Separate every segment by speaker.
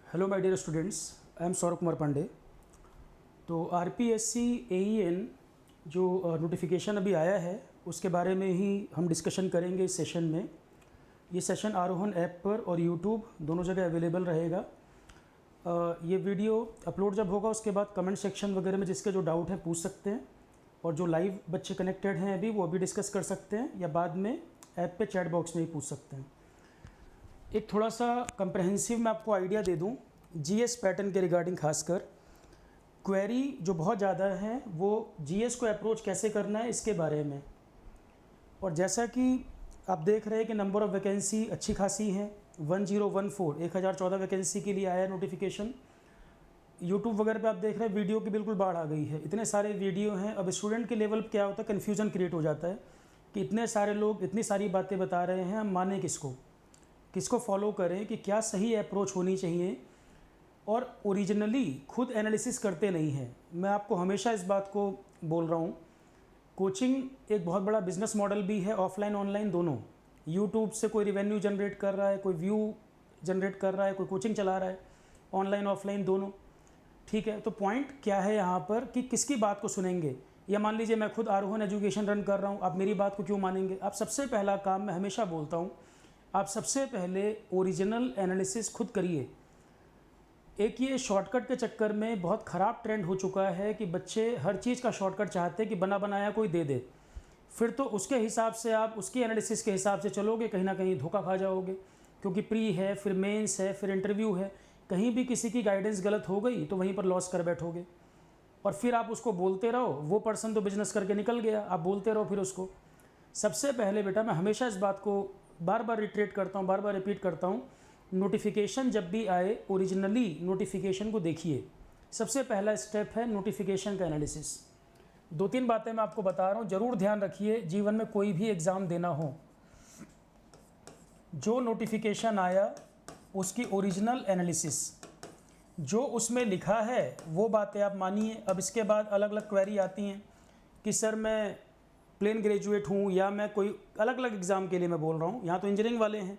Speaker 1: Hello my dear students, I am Saurabh Kumar Pandey. तो RPSC AEN जो notification अभी आया है उसके बारे में ही हम डिस्कशन करेंगे इस सेशन में। ये सेशन आरोहन ऐप पर और यूट्यूब दोनों जगह अवेलेबल रहेगा। ये वीडियो अपलोड जब होगा उसके बाद कमेंट सेक्शन वगैरह में जिसके जो डाउट है पूछ सकते हैं, और जो लाइव बच्चे कनेक्टेड हैं अभी वो अभी डिस्कस कर सकते हैं या बाद में ऐप पे चैट बॉक्स में ही पूछ सकते हैं। एक थोड़ा सा कंप्रहेंसिव मैं आपको आइडिया दे दूं जीएस पैटर्न के रिगार्डिंग। खासकर क्वेरी जो बहुत ज़्यादा है वो जीएस को अप्रोच कैसे करना है इसके बारे में। और जैसा कि आप देख रहे हैं कि नंबर ऑफ़ वैकेंसी अच्छी खासी हैं, 1014 वैकेंसी के लिए आया है नोटिफिकेशन। यूट्यूब वगैरह पे आप देख रहे हैं वीडियो की बिल्कुल बाढ़ आ गई है, इतने सारे वीडियो हैं। अब स्टूडेंट के लेवल पर क्या होता है, कन्फ्यूज़न क्रिएट हो जाता है कि इतने सारे लोग इतनी सारी बातें बता रहे हैं, हम माने किसको फॉलो करें, कि क्या सही अप्रोच होनी चाहिए। और ओरिजिनली खुद एनालिसिस करते नहीं हैं। मैं आपको हमेशा इस बात को बोल रहा हूँ, कोचिंग एक बहुत बड़ा बिजनेस मॉडल भी है, ऑफलाइन ऑनलाइन दोनों। यूट्यूब से कोई रिवेन्यू जनरेट कर रहा है, कोई व्यू जनरेट कर रहा है, कोई कोचिंग चला रहा है, ऑनलाइन ऑफलाइन दोनों। ठीक है, तो पॉइंट क्या है यहाँ पर कि किसकी बात को सुनेंगे। या मान लीजिए मैं खुद आरोहन एजुकेशन रन कर रहा हूँ, आप मेरी बात को क्यों मानेंगे। आप सबसे पहला काम, मैं हमेशा बोलता हूँ, आप सबसे पहले ओरिजिनल एनालिसिस खुद करिए। एक ये शॉर्टकट के चक्कर में बहुत ख़राब ट्रेंड हो चुका है कि बच्चे हर चीज़ का शॉर्टकट चाहते हैं कि बना बनाया कोई दे दे, फिर तो उसके हिसाब से आप उसकी एनालिसिस के हिसाब से चलोगे, कहीं ना कहीं धोखा खा जाओगे। क्योंकि प्री है, फिर मेंस है, फिर इंटरव्यू है, कहीं भी किसी की गाइडेंस गलत हो गई तो वहीं पर लॉस कर बैठोगे। और फिर आप उसको बोलते रहो, वो पर्सन तो बिजनेस करके निकल गया, आप बोलते रहो फिर उसको। सबसे पहले बेटा, मैं हमेशा इस बात को बार बार रिट्रेट करता हूँ, बार बार रिपीट करता हूँ, नोटिफिकेशन जब भी आए ओरिजिनली नोटिफिकेशन को देखिए। सबसे पहला स्टेप है नोटिफिकेशन का एनालिसिस। 2-3 बातें मैं आपको बता रहा हूँ, ज़रूर ध्यान रखिए। जीवन में कोई भी एग्ज़ाम देना हो, जो नोटिफिकेशन आया उसकी ओरिजिनल एनालिसिस, जो उसमें लिखा है वो बातें आप मानिए। अब इसके बाद अलग अलग क्वेरी आती हैं कि सर मैं प्लेन ग्रेजुएट हूँ, या मैं कोई अलग अलग एग्ज़ाम के लिए मैं बोल रहा हूँ, यहाँ तो इंजीनियरिंग वाले हैं,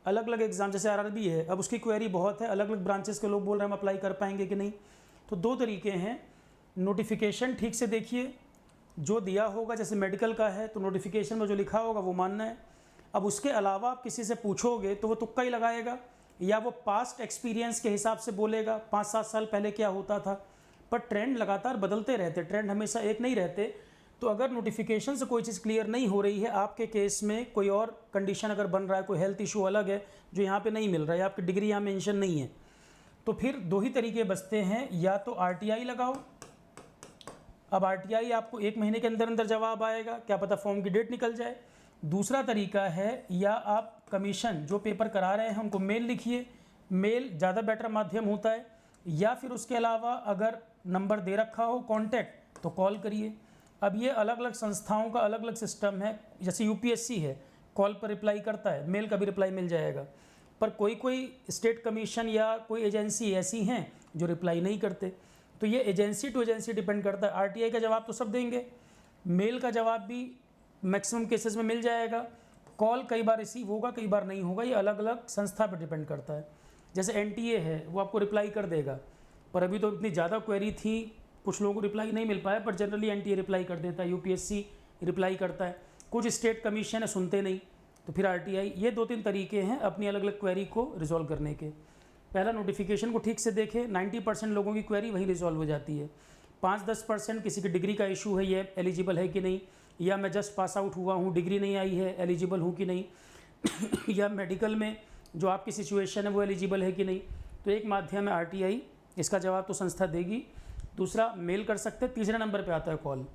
Speaker 1: अलग अलग एग्ज़ाम जैसे आरआरबी है, अब उसकी क्वेरी बहुत है, अलग अलग ब्रांचेस के लोग बोल रहे हैं हम अप्लाई कर पाएंगे कि नहीं। तो 2 तरीके हैं, नोटिफिकेशन ठीक से देखिए, जो दिया होगा, जैसे मेडिकल का है तो नोटिफिकेशन में जो लिखा होगा वो मानना है। अब उसके अलावा आप किसी से पूछोगे तो वो तुक्का ही लगाएगा, या वो पास्ट एक्सपीरियंस के हिसाब से बोलेगा 5-7 साल पहले क्या होता था। पर ट्रेंड लगातार बदलते रहते, ट्रेंड हमेशा एक नहीं रहते। तो अगर नोटिफिकेशन से कोई चीज़ क्लियर नहीं हो रही है, आपके केस में कोई और कंडीशन अगर बन रहा है, कोई हेल्थ इशू अलग है जो यहाँ पे नहीं मिल रहा है, आपकी डिग्री यहाँ मेंशन नहीं है, तो फिर 2 ही तरीके बचते हैं, या तो आरटीआई लगाओ। अब आरटीआई आपको 1 महीने के अंदर अंदर जवाब आएगा, क्या पता फॉर्म की डेट निकल जाए। दूसरा तरीका है, या आप कमीशन जो पेपर करा रहे हैं उनको मेल लिखिए, मेल ज़्यादा बेटर माध्यम होता है। या फिर उसके अलावा अगर नंबर दे रखा हो कॉन्टैक्ट तो कॉल करिए। अब ये अलग अलग संस्थाओं का अलग अलग सिस्टम है, जैसे यूपीएससी है, कॉल पर रिप्लाई करता है, मेल का भी रिप्लाई मिल जाएगा। पर कोई स्टेट कमीशन या कोई एजेंसी ऐसी हैं जो रिप्लाई नहीं करते। तो ये एजेंसी टू एजेंसी डिपेंड करता है। आरटीआई का जवाब तो सब देंगे, मेल का जवाब भी मैक्सिमम केसेस में मिल जाएगा, कॉल कई बार रिसीव होगा कई बार नहीं होगा, ये अलग अलग संस्था पर डिपेंड करता है। जैसे एनटीए है वो आपको रिप्लाई कर देगा, पर अभी तो इतनी ज़्यादा क्वेरी थी, कुछ लोगों को रिप्लाई नहीं मिल पाया, पर जनरली एनटीए रिप्लाई कर देता है, यूपीएससी रिप्लाई करता है, कुछ स्टेट कमीशन है सुनते नहीं, तो फिर आरटीआई। ये 2-3 तरीके हैं अपनी अलग अलग क्वेरी को रिजॉल्व करने के। पहला, नोटिफिकेशन को ठीक से देखें, 90% लोगों की क्वेरी वहीं रिजॉल्व हो जाती है। 5-10% किसी की डिग्री का इशू है, ये एलिजिबल है कि नहीं, या मैं जस्ट पास आउट हुआ हूँ, डिग्री नहीं आई है, एलिजिबल हूँ कि नहीं या मेडिकल में जो आपकी सिचुएशन है वो एलिजिबल है कि नहीं। तो एक माध्यम है आरटीआई, इसका जवाब तो संस्था देगी। दूसरा, मेल कर सकते हैं। तीसरे नंबर पे आता है कॉल,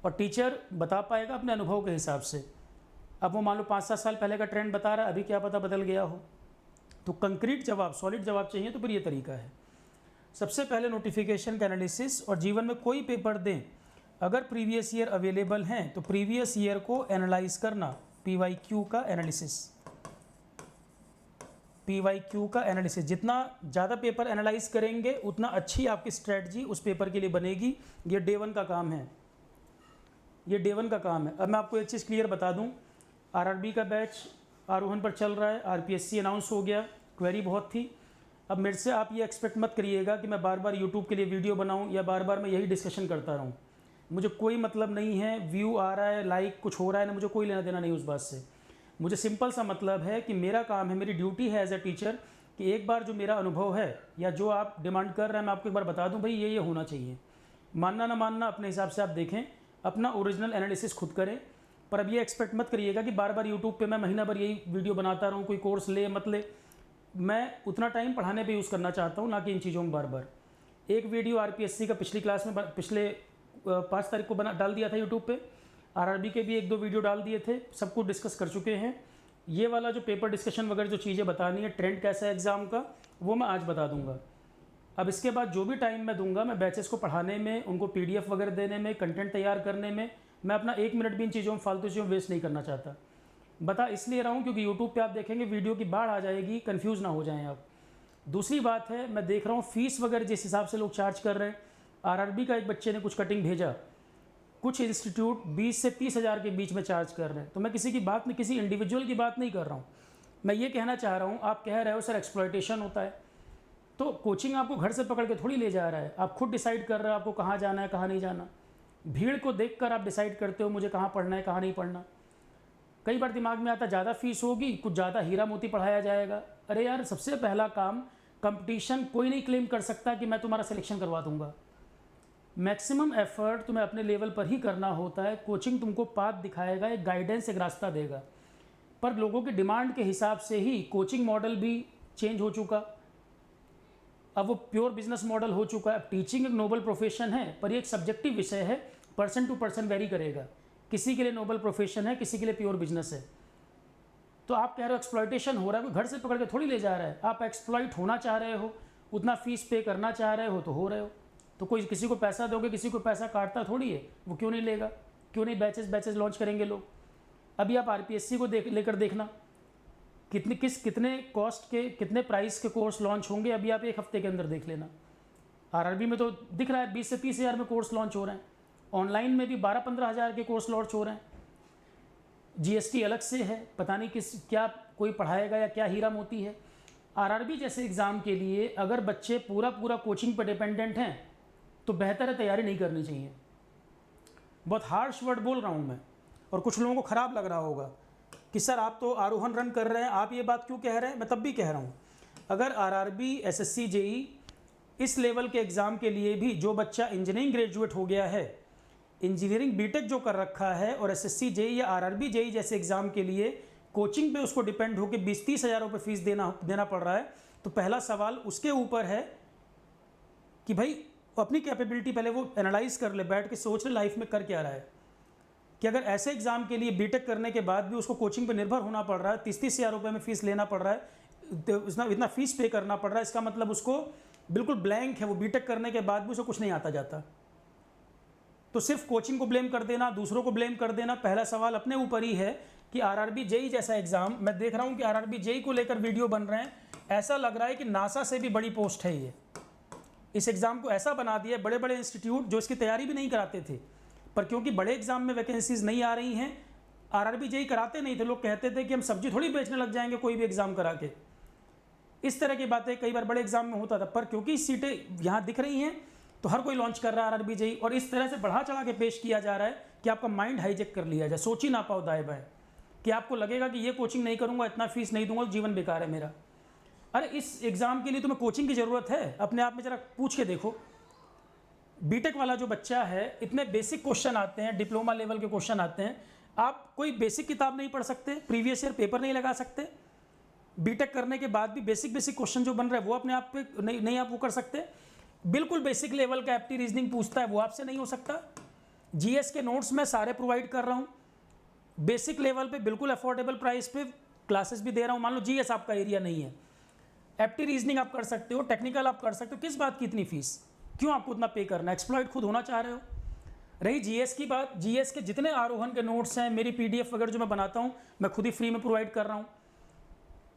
Speaker 1: और टीचर बता पाएगा अपने अनुभव के हिसाब से। अब वो मान लो 5-7 साल पहले का ट्रेंड बता रहा है, अभी क्या पता बदल गया हो। तो कंक्रीट जवाब, सॉलिड जवाब चाहिए तो फिर ये तरीका है। सबसे पहले नोटिफिकेशन का एनालिसिस। और जीवन में कोई पेपर दें, अगर प्रीवियस ईयर अवेलेबल हैं तो प्रीवियस ईयर को एनालाइज करना, पीवाईक्यू का एनालिसिस। पीवाईक्यू का एनालिसिस, जितना ज़्यादा पेपर एनालाइज करेंगे उतना अच्छी आपकी स्ट्रेटजी उस पेपर के लिए बनेगी। ये डे 1 का काम है, ये डे 1 का काम है। अब मैं आपको एक चीज़ क्लियर बता दूं, आरआरबी का बैच आरोहन पर चल रहा है, आरपीएससी अनाउंस हो गया, क्वेरी बहुत थी। अब मेरे से आप ये एक्सपेक्ट मत करिएगा कि मैं बार बार यूट्यूब के लिए वीडियो बनाऊं या बार बार मैं यही डिस्कशन करता रहूं। मुझे कोई मतलब नहीं है व्यू आ रहा है, लाइक कुछ हो रहा है ना, मुझे कोई लेना देना नहीं उस बात से। मुझे सिंपल सा मतलब है कि मेरा काम है, मेरी ड्यूटी है एज ए टीचर कि एक बार जो मेरा अनुभव है या जो आप डिमांड कर रहे हैं मैं आपको एक बार बता दूं, भाई ये होना चाहिए। मानना ना मानना अपने हिसाब से आप देखें, अपना ओरिजिनल एनालिसिस खुद करें। पर अब ये एक्सपेक्ट मत करिएगा कि बार बार यूट्यूब पे मैं महीना भर यही वीडियो बनाता रहूँ, कोई कोर्स ले मत ले। मैं उतना टाइम पढ़ाने पे यूज़ करना चाहता हूँ, ना कि इन चीज़ों में बार बार। एक वीडियो आरपीएससी का पिछली क्लास में पिछले 5 तारीख को डाल दिया था यूट्यूब पे। आरआरबी के भी 1-2 वीडियो डाल दिए थे, सब कुछ डिस्कस कर चुके हैं। ये वाला जो पेपर डिस्कशन वगैरह जो चीज़ें बतानी है, ट्रेंड कैसा है एग्ज़ाम का, वो मैं आज बता दूंगा। अब इसके बाद जो भी टाइम मैं दूंगा, मैं बैचेस को पढ़ाने में, उनको पीडीएफ वगैरह देने में, कंटेंट तैयार करने में, मैं अपना 1 मिनट भी इन चीज़ों में फालतू चीज़ों वेस्ट नहीं करना चाहता। बता इसलिए रहा हूँ क्योंकि यूट्यूब पे आप देखेंगे वीडियो की बाढ़ आ जाएगी, कंफ्यूज ना हो जाएं आप। दूसरी बात है, मैं देख रहा हूँ फीस वगैरह जिस हिसाब से लोग चार्ज कर रहे हैं। आरआरबी का एक बच्चे ने कुछ कटिंग भेजा, कुछ इंस्टीट्यूट 20 से 30 हज़ार के बीच में चार्ज कर रहे हैं। तो मैं किसी की बात नहीं, किसी इंडिविजुअल की बात नहीं कर रहा हूँ। मैं ये कहना चाह रहा हूँ, आप कह रहे हो सर एक्सप्लॉयटेशन होता है, तो कोचिंग आपको घर से पकड़ के थोड़ी ले जा रहा है। आप खुद डिसाइड कर रहे हो आपको कहाँ जाना है, कहाँ नहीं जाना। भीड़ को देखकर आप डिसाइड करते हो मुझे कहाँ पढ़ना है, कहाँ नहीं पढ़ना। कई बार दिमाग में आता ज़्यादा फीस होगी, कुछ ज़्यादा हीरा मोती पढ़ाया जाएगा। अरे यार, सबसे पहला काम कंपटीशन, कोई नहीं क्लेम कर सकता कि मैं तुम्हारा सिलेक्शन करवा दूंगा। मैक्सिमम एफर्ट तुम्हें अपने लेवल पर ही करना होता है। कोचिंग तुमको पाथ दिखाएगा, एक गाइडेंस, एक रास्ता देगा। पर लोगों की डिमांड के हिसाब से ही कोचिंग मॉडल भी चेंज हो चुका। अब वो प्योर बिजनेस मॉडल हो चुका है। अब टीचिंग एक नोबल प्रोफेशन है, पर ये एक सब्जेक्टिव विषय है, पर्सन टू पर्सन वेरी करेगा। किसी के लिए नोबल प्रोफेशन है, किसी के लिए प्योर बिजनेस है। तो आप कह रहे हो एक्सप्लॉयटेशन हो रहा है, कोई घर से पकड़ के थोड़ी ले जा रहा है। आप एक्सप्लॉइट होना चाह रहे हो, उतना फीस पे करना चाह रहे हो तो हो रहे हो। तो कोई किसी को पैसा दोगे, किसी को पैसा काटता थोड़ी है, वो क्यों नहीं लेगा, क्यों नहीं बैचेस लॉन्च करेंगे लोग। अभी आप आरपीएससी को लेकर देखना, कितने कॉस्ट के, कितने प्राइस के कोर्स लॉन्च होंगे। अभी आप 1 हफ्ते के अंदर देख लेना। आरआरबी में तो दिख रहा है 20 से 30 हज़ार में कोर्स लॉन्च हो रहे हैं। ऑनलाइन में भी 12-15 हज़ार के कोर्स लॉन्च हो रहे हैं। जीएसटी अलग से है, पता नहीं क्या कोई पढ़ाएगा या क्या हीरा मोती है। आरआरबी जैसे एग्ज़ाम के लिए अगर बच्चे पूरा कोचिंग पर डिपेंडेंट हैं तो बेहतर है तैयारी नहीं करनी चाहिए। बहुत हार्श वर्ड बोल रहा हूँ मैं, और कुछ लोगों को ख़राब लग रहा होगा कि सर आप तो आरोहण रन कर रहे हैं, आप ये बात क्यों कह रहे हैं। मैं तब भी कह रहा हूँ, अगर आरआरबी, एसएससी, जेई इस लेवल के एग्ज़ाम के लिए भी जो बच्चा इंजीनियरिंग ग्रेजुएट हो गया है, इंजीनियरिंग बीटेक जो कर रखा है, और एसएससी जेई या आरआरबी जेई जैसे एग्ज़ाम के लिए कोचिंग पे उसको डिपेंड होकर 20-30 हज़ार रुपये फीस देना पड़ रहा है, तो पहला सवाल उसके ऊपर है कि भाई अपनी कैपेबिलिटी पहले वो एनालाइज कर ले, बैठ के सोच ले लाइफ में कर क्या रहा है। कि अगर ऐसे एग्ज़ाम के लिए बीटेक करने के बाद भी उसको कोचिंग पे निर्भर होना पड़ रहा है, 30-30 हज़ार रुपये में फ़ीस लेना पड़ रहा है, इतना फीस पे करना पड़ रहा है, इसका मतलब उसको बिल्कुल ब्लैंक है। वो बीटेक करने के बाद भी उसको कुछ नहीं आता जाता। तो सिर्फ कोचिंग को ब्लेम कर देना, दूसरों को ब्लेम कर देना, पहला सवाल अपने ऊपर ही है कि आरआरबी जेई जैसा एग्ज़ाम, मैं देख रहा हूँ कि आरआरबी जेई को लेकर वीडियो बन रहे हैं, ऐसा लग रहा है कि नासा से भी बड़ी पोस्ट है ये। इस एग्ज़ाम को ऐसा बना दिया बड़े बड़े इंस्टीट्यूट जो इसकी तैयारी भी नहीं कराते थे, पर क्योंकि बड़े एग्जाम में वैकेंसीज नहीं आ रही हैं, आरआरबी जेई कराते नहीं थे। लोग कहते थे कि हम सब्जी थोड़ी बेचने लग जाएंगे कोई भी एग्ज़ाम करा के। इस तरह की बातें कई बार बड़े एग्जाम में होता था, पर क्योंकि सीटें यहाँ दिख रही हैं तो हर कोई लॉन्च कर रहा है आरआरबी जेई, और इस तरह से बढ़ा चढ़ा के पेश किया जा रहा है कि आपका माइंड हाईजेक कर लिया जाए, सोच ही ना पाओ दाएं बाएं, कि आपको लगेगा कि ये कोचिंग नहीं करूँगा, इतना फीस नहीं दूंगा, जीवन बेकार है मेरा। अरे इस एग्ज़ाम के लिए तुम्हें कोचिंग की ज़रूरत है? अपने आप में ज़रा पूछ के देखो। बीटेक वाला जो बच्चा है, इतने बेसिक क्वेश्चन आते हैं, डिप्लोमा लेवल के क्वेश्चन आते हैं, आप कोई बेसिक किताब नहीं पढ़ सकते, प्रीवियस ईयर पेपर नहीं लगा सकते, बीटेक करने के बाद भी बेसिक क्वेश्चन जो बन रहे हैं वो अपने आप पे नहीं आप वो कर सकते। बिल्कुल बेसिक लेवल का एप्टी रीजनिंग पूछता है, वो आपसे नहीं हो सकता। जीएस के नोट्स मैं सारे प्रोवाइड कर रहा हूँ, बेसिक लेवल पे बिल्कुल अफोर्डेबल प्राइस पे क्लासेस भी दे रहा हूँ। मान लो जीएस आपका एरिया नहीं है, एप्टी रीजनिंग आप कर सकते हो, टेक्निकल आप कर सकते हो, किस बात की इतनी फीस, क्यों आपको उतना पे करना? एक्सप्लॉइट खुद होना चाह रहे हो। रही जीएस की बात, जीएस के जितने आरोहण के नोट्स हैं, मेरी पीडीएफ वगैरह जो मैं बनाता हूँ, मैं खुद ही फ्री में प्रोवाइड कर रहा हूँ।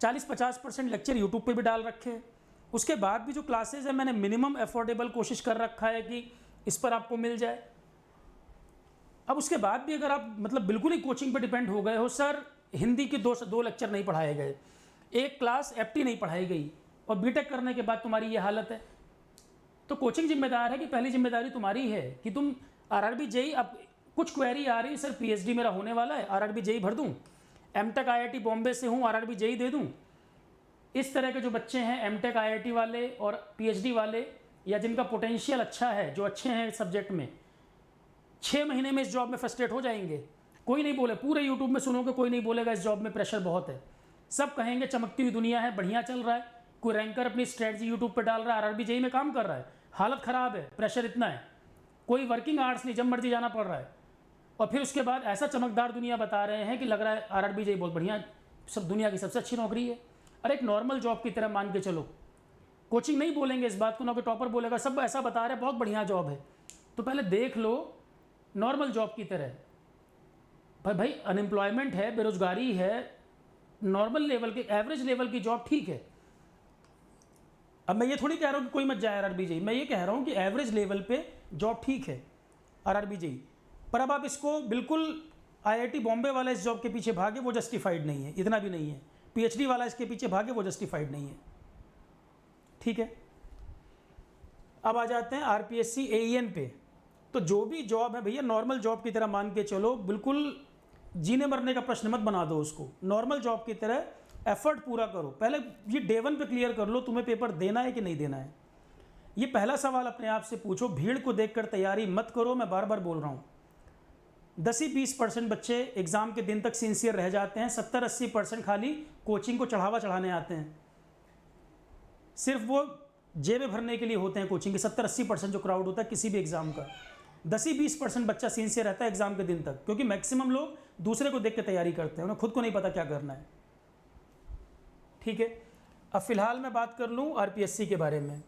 Speaker 1: 40-50% लेक्चर यूट्यूब पे भी डाल रखे हैं। उसके बाद भी जो क्लासेज है, मैंने मिनिमम अफोर्डेबल कोशिश कर रखा है कि इस पर आपको मिल जाए। अब उसके बाद भी अगर आप मतलब बिल्कुल ही कोचिंग पर डिपेंड हो गए हो, सर हिंदी के दो लेक्चर नहीं पढ़ाए गए, एक क्लास एप्टी नहीं पढ़ाई गई, और बीटेक करने के बाद तुम्हारी ये हालत है। तो कोचिंग जिम्मेदार है कि पहली जिम्मेदारी तुम्हारी है कि तुम आरआरबी जेई, अब कुछ क्वेरी आ रही है सर पीएचडी मेरा होने वाला है, आरआरबी जेई भर दूं, एमटेक आईआईटी बॉम्बे से हूं, आरआरबी जेई दे दूं। इस तरह के जो बच्चे हैं एमटेक आईआईटी वाले और पीएचडी वाले, या जिनका पोटेंशियल अच्छा है, जो अच्छे हैं सब्जेक्ट में, 6 महीने में इस जॉब में फ्रस्ट्रेट हो जाएंगे। कोई नहीं बोले, पूरे यूट्यूब में सुनोगे कोई नहीं बोलेगा इस जॉब में प्रेशर बहुत है, सब कहेंगे चमकती हुई दुनिया है, बढ़िया चल रहा है, कोई रैंकर अपनी स्ट्रेटजी यूट्यूब पर डाल रहा है, आरआरबी जेई में काम कर रहा है, हालत ख़राब है, प्रेशर इतना है, कोई वर्किंग आवर्स नहीं, जब मर्जी जाना पड़ रहा है। और फिर उसके बाद ऐसा चमकदार दुनिया बता रहे हैं कि लग रहा है आरआरबी जेई बहुत बढ़िया, सब दुनिया की सबसे अच्छी नौकरी है। अरे एक नॉर्मल जॉब की तरह मान के चलो, कोचिंग नहीं बोलेंगे इस बात को, ना कि टॉपर बोलेगा, सब ऐसा बता रहे हैं बहुत बढ़िया जॉब है, तो पहले देख लो नॉर्मल जॉब की तरह। भाई अनएम्प्लॉयमेंट है, बेरोजगारी है, नॉर्मल लेवल के, एवरेज लेवल की जॉब ठीक है। अब मैं ये थोड़ी कह रहा हूँ कि कोई मत जाए आरआरबी जेई, मैं ये कह रहा हूँ कि एवरेज लेवल पे जॉब ठीक है आरआरबी जेई। पर अब आप इसको बिल्कुल आईआईटी बॉम्बे वाला इस जॉब के पीछे भागे, वो जस्टिफाइड नहीं है, इतना भी नहीं है। पीएचडी वाला इसके पीछे भागे, वो जस्टिफाइड नहीं है। ठीक है, अब आ जाते हैं आरपीएससी एईएन पे। तो जो भी जॉब है भैया नॉर्मल जॉब की तरह मान के चलो, बिल्कुल जीने मरने का प्रश्न मत बना दो उसको, नॉर्मल जॉब की तरह एफर्ट पूरा करो। पहले ये डे 1 पे क्लियर कर लो तुम्हें पेपर देना है कि नहीं देना है। ये पहला सवाल अपने आप से पूछो, भीड़ को देखकर तैयारी मत करो। मैं बार बार बोल रहा हूँ, 10 ही 20% बच्चे एग्ज़ाम के दिन तक सिंसियर रह जाते हैं, 70-80% खाली कोचिंग को चढ़ावा चढ़ाने आते हैं, सिर्फ वो जेबें भरने के लिए होते हैं कोचिंग के। 70-80% जो क्राउड होता है किसी भी एग्ज़ाम का, 10 ही 20% बच्चा सिंसियर रहता है एग्ज़ाम के दिन तक, क्योंकि मैक्सिमम लोग दूसरे को देख के तैयारी करते हैं, उन्हें खुद को नहीं पता क्या करना है। ठीक है, अब फिलहाल मैं बात कर लूँ आरपीएससी के बारे में।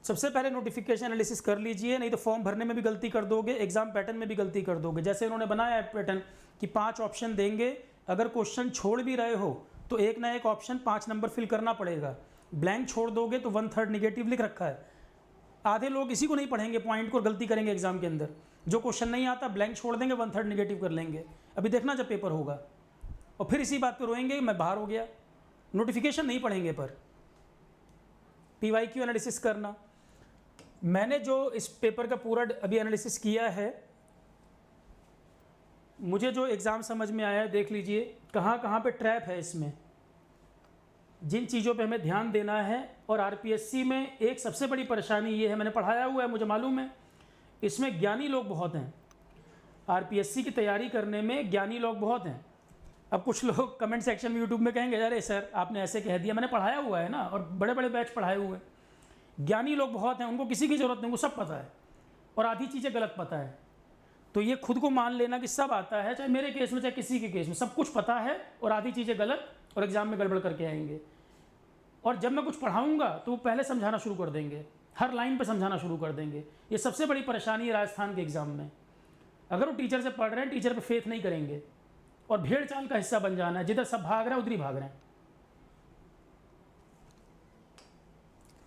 Speaker 1: सबसे पहले नोटिफिकेशन एनालिसिस कर लीजिए, नहीं तो फॉर्म भरने में भी गलती कर दोगे, एग्जाम पैटर्न में भी गलती कर दोगे। जैसे उन्होंने बनाया है पैटर्न कि 5 ऑप्शन देंगे, अगर क्वेश्चन छोड़ भी रहे हो तो एक ना एक ऑप्शन 5 नंबर फिल करना पड़ेगा। ब्लैंक छोड़ दोगे तो 1/3 निगेटिव लिख रखा है। आधे लोग इसी को नहीं पढ़ेंगे, पॉइंट को, गलती करेंगे एग्जाम के अंदर। जो क्वेश्चन नहीं आता ब्लैंक छोड़ देंगे, 1/3 निगेटिव कर लेंगे। अभी देखना जब पेपर होगा, और फिर इसी बात पर रोएंगे मैं बाहर हो गया। नोटिफिकेशन नहीं पढ़ेंगे, पर पीवाईक्यू एनालिसिस करना। मैंने जो इस पेपर का पूरा अभी एनालिसिस किया है, मुझे जो एग्ज़ाम समझ में आया है, देख लीजिए कहाँ कहाँ पे ट्रैप है इसमें, जिन चीज़ों पे हमें ध्यान देना है। और आरपीएससी में एक सबसे बड़ी परेशानी ये है, मैंने पढ़ाया हुआ है, मुझे मालूम है, इसमें ज्ञानी लोग बहुत हैं। आरपीएससी की तैयारी करने में ज्ञानी लोग बहुत हैं। अब कुछ लोग कमेंट सेक्शन में यूट्यूब में कहेंगे अरे सर आपने ऐसे कह दिया, मैंने पढ़ाया हुआ है ना, और बड़े बड़े बैच पढ़ाए हुए हैं। ज्ञानी लोग बहुत हैं, उनको किसी की ज़रूरत नहीं, उनको सब पता है, और आधी चीज़ें गलत पता है। तो ये खुद को मान लेना कि सब आता है, चाहे मेरे केस में चाहे किसी के केस में, सब कुछ पता है और आधी चीज़ें गलत, और एग्ज़ाम में गड़बड़ करके आएंगे। और जब मैं कुछ पढ़ाऊँगा तो वो पहले समझाना शुरू कर देंगे, हर लाइन पर समझाना शुरू कर देंगे। ये सबसे बड़ी परेशानी है राजस्थान के एग्ज़ाम में। अगर वो टीचर से पढ़ रहे हैं, टीचर पर फेथ नहीं करेंगे, और भेड़ चाल का हिस्सा बन जाना है, जिधर सब भाग रहे हैं उधर ही भाग रहे हैं।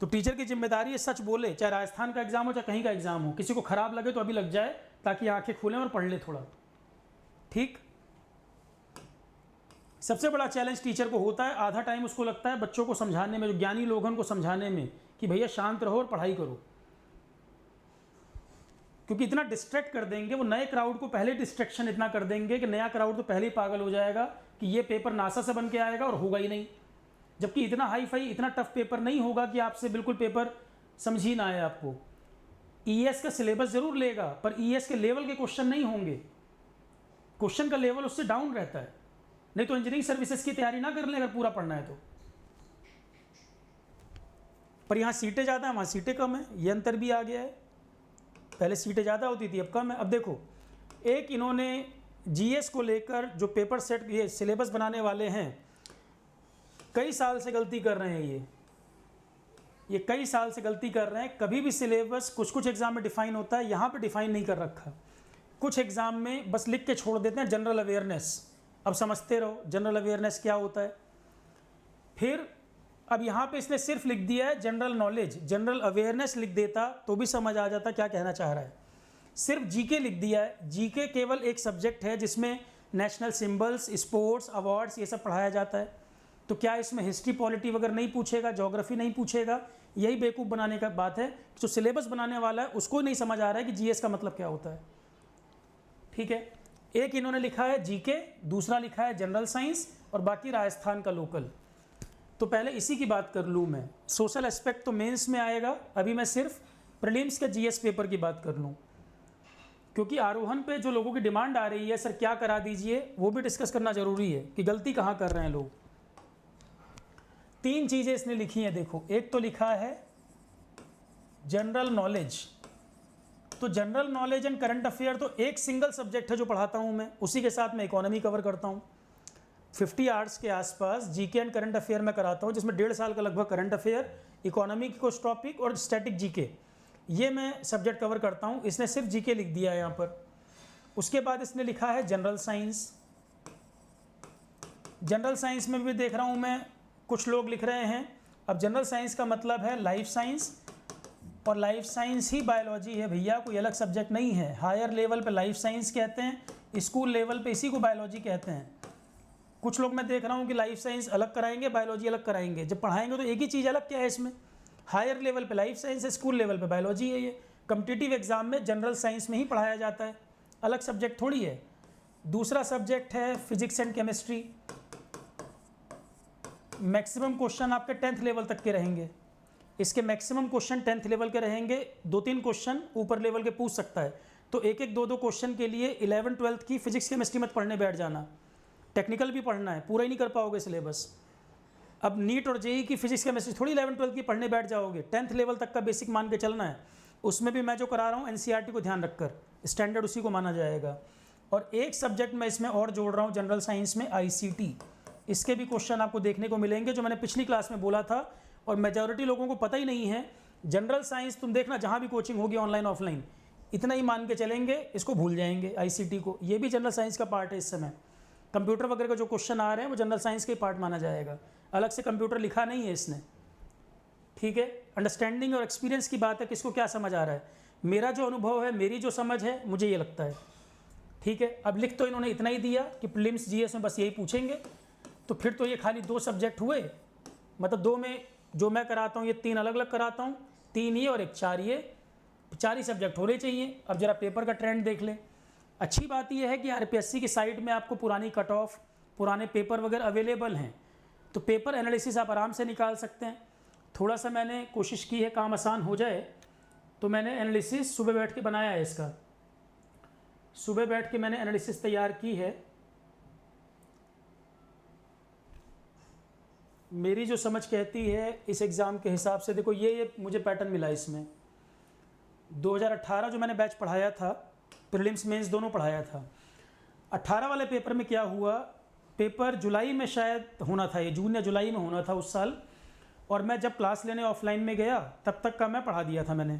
Speaker 1: तो टीचर की जिम्मेदारी है सच बोले, चाहे राजस्थान का एग्जाम हो चाहे कहीं का एग्जाम हो। किसी को खराब लगे तो अभी लग जाए, ताकि आंखें खुलें और पढ़ ले थोड़ा। ठीक, सबसे बड़ा चैलेंज टीचर को होता है, आधा टाइम उसको लगता है बच्चों को समझाने में, जो ज्ञानी लोग हैं उनको समझाने में, कि भैया शांत रहो और पढ़ाई करो। क्योंकि इतना डिस्ट्रैक्ट कर देंगे वो, नए क्राउड को पहले डिस्ट्रैक्शन इतना कर देंगे कि नया क्राउड तो पहले ही पागल हो जाएगा कि ये पेपर नासा से बन के आएगा, और होगा ही नहीं। जबकि इतना हाई फाई, इतना टफ पेपर नहीं होगा कि आपसे बिल्कुल पेपर समझ ही ना आए आपको। ईएस का सिलेबस जरूर लेगा, पर ईएस के लेवल के क्वेश्चन नहीं होंगे, क्वेश्चन का लेवल उससे डाउन रहता है। नहीं तो इंजीनियरिंग सर्विसेज की तैयारी ना कर ले अगर पूरा पढ़ना है तो। पर यहाँ सीटें ज़्यादा हैं, वहाँ सीटें कम है, ये अंतर भी आ गया है। पहले सीटें ज़्यादा होती थी, अब कम है। अब देखो, एक इन्होंने जीएस को लेकर जो पेपर सेट, ये सिलेबस बनाने वाले हैं, कई साल से गलती कर रहे हैं। ये कई साल से गलती कर रहे हैं। कभी भी सिलेबस कुछ एग्जाम में डिफाइन होता है, यहाँ पे डिफाइन नहीं कर रखा। कुछ एग्जाम में बस लिख के छोड़ देते हैं जनरल अवेयरनेस। अब समझते रहो जनरल अवेयरनेस क्या होता है। फिर अब यहाँ पे इसने सिर्फ लिख दिया है जनरल नॉलेज, जनरल अवेयरनेस लिख देता तो भी समझ आ जाता क्या कहना चाह रहा है। सिर्फ जीके लिख दिया है। जीके केवल एक सब्जेक्ट है जिसमें नेशनल सिंबल्स, स्पोर्ट्स, अवार्ड्स, ये सब पढ़ाया जाता है। तो क्या इसमें हिस्ट्री पॉलिटी वगैरह नहीं पूछेगा, ज्योग्राफी नहीं पूछेगा? यही बेवकूफ़ बनाने का बात है। जो सिलेबस बनाने वाला है उसको नहीं समझ आ रहा है कि जीएस का मतलब क्या होता है। ठीक है, एक इन्होंने लिखा है जीके, दूसरा लिखा है जनरल साइंस और बाकी राजस्थान का लोकल। तो पहले इसी की बात कर लूँ मैं। सोशल एस्पेक्ट तो मेंस में आएगा, अभी मैं सिर्फ प्रीलिम्स के जीएस पेपर की बात कर लूँ, क्योंकि आरोहण पे जो लोगों की डिमांड आ रही है सर क्या करा दीजिए, वो भी डिस्कस करना ज़रूरी है कि गलती कहाँ कर रहे हैं लोग। 3 चीज़ें इसने लिखी हैं, देखो। एक तो लिखा है जनरल नॉलेज। तो general knowledge and current affair तो एक सिंगल सब्जेक्ट है जो पढ़ाता हूँ मैं, उसी के साथ मैं इकोनॉमी कवर करता हूँ। 50 आवर्स के आसपास जीके एंड करंट अफेयर में कराता हूँ, जिसमें 1.5 साल का लगभग करंट अफेयर, इकोनॉमी की कुछ टॉपिक और स्टैटिक जीके, ये मैं सब्जेक्ट कवर करता हूँ। इसने सिर्फ जीके लिख दिया है यहाँ पर। उसके बाद इसने लिखा है जनरल साइंस। जनरल साइंस में भी देख रहा हूँ मैं कुछ लोग लिख रहे हैं। अब जनरल साइंस का मतलब है लाइफ साइंस, और लाइफ साइंस ही बायोलॉजी है भैया, कोई अलग सब्जेक्ट नहीं है। हायर लेवल पे लाइफ साइंस कहते हैं, स्कूल लेवल पे इसी को बायोलॉजी कहते हैं। कुछ लोग मैं देख रहा हूँ कि लाइफ साइंस अलग कराएंगे, बायोलॉजी अलग कराएंगे। जब पढ़ाएंगे तो एक ही चीज़ अलग क्या है इसमें? हायर लेवल पे लाइफ साइंस है, स्कूल लेवल पे बायोलॉजी है। ये कम्पिटिटिव एग्जाम में जनरल साइंस में ही पढ़ाया जाता है, अलग सब्जेक्ट थोड़ी है। दूसरा सब्जेक्ट है physics and chemistry. Maximum question आपके 10th लेवल तक के रहेंगे। इसके मैक्सिमम क्वेश्चन 10th लेवल के रहेंगे, 2-3 क्वेश्चन ऊपर लेवल के पूछ सकता है। तो एक एक 2-2 क्वेश्चन के लिए 11th 12th की फिजिक्स केमिस्ट्री मत पढ़ने बैठ जाना, टेक्निकल भी पढ़ना है, पूरा ही नहीं कर पाओगे सिलेबस। अब नीट और जेई की फिजिक्स केमिस्ट्री थोड़ी 11th 12th की पढ़ने बैठ जाओगे, 10th लेवल तक का बेसिक मान के चलना है। उसमें भी मैं जो करा रहा हूँ एनसीईआरटी को ध्यान रखकर, स्टैंडर्ड उसी को माना जाएगा। और एक सब्जेक्ट मैं इसमें और जोड़ रहा हूँ जनरल साइंस में, आईसीटी। इसके भी क्वेश्चन आपको देखने को मिलेंगे, जो मैंने पिछली क्लास में बोला था और मेजॉरिटी लोगों को पता ही नहीं है। जनरल साइंस तुम देखना जहाँ भी कोचिंग होगी ऑनलाइन ऑफलाइन, इतना ही मान के चलेंगे, इसको भूल जाएंगे आईसीटी को। ये भी जनरल साइंस का पार्ट है। इस समय कंप्यूटर वगैरह का जो क्वेश्चन आ रहे हैं वो जनरल साइंस के पार्ट माना जाएगा, अलग से कंप्यूटर लिखा नहीं है इसने। ठीक है, अंडरस्टैंडिंग और एक्सपीरियंस की बात है, किसको क्या समझ आ रहा है। मेरा जो अनुभव है, मेरी जो समझ है, मुझे ये लगता है। ठीक है, अब लिख तो इन्होंने इतना ही दिया कि प्रीलिम्स जीएस में बस यही पूछेंगे। तो फिर तो ये खाली 2 सब्जेक्ट हुए, मतलब 2 में जो मैं कराता हूँ ये 3 अलग अलग कराता हूँ, 3 ये और 1 4 ये, 4 ही सब्जेक्ट होने चाहिए। अब जरा पेपर का ट्रेंड देख लें। अच्छी बात यह है कि आरपीएससी की साइट में आपको पुरानी कट ऑफ, पुराने पेपर वगैरह अवेलेबल हैं, तो पेपर एनालिसिस आप आराम से निकाल सकते हैं। थोड़ा सा मैंने कोशिश की है काम आसान हो जाए, तो मैंने एनालिसिस सुबह बैठ के बनाया है इसका। सुबह बैठ के मैंने एनालिसिस तैयार की है। मेरी जो समझ कहती है इस एग्ज़ाम के हिसाब से, देखो ये मुझे पैटर्न मिला इसमें। 2018 जो मैंने बैच पढ़ाया था, प्रीलिम्स मेंस दोनों पढ़ाया था। 18 वाले पेपर में क्या हुआ, पेपर जुलाई में शायद होना था, ये जून या जुलाई में होना था उस साल, और मैं जब क्लास लेने ऑफलाइन में गया तब तक का मैं पढ़ा दिया था मैंने।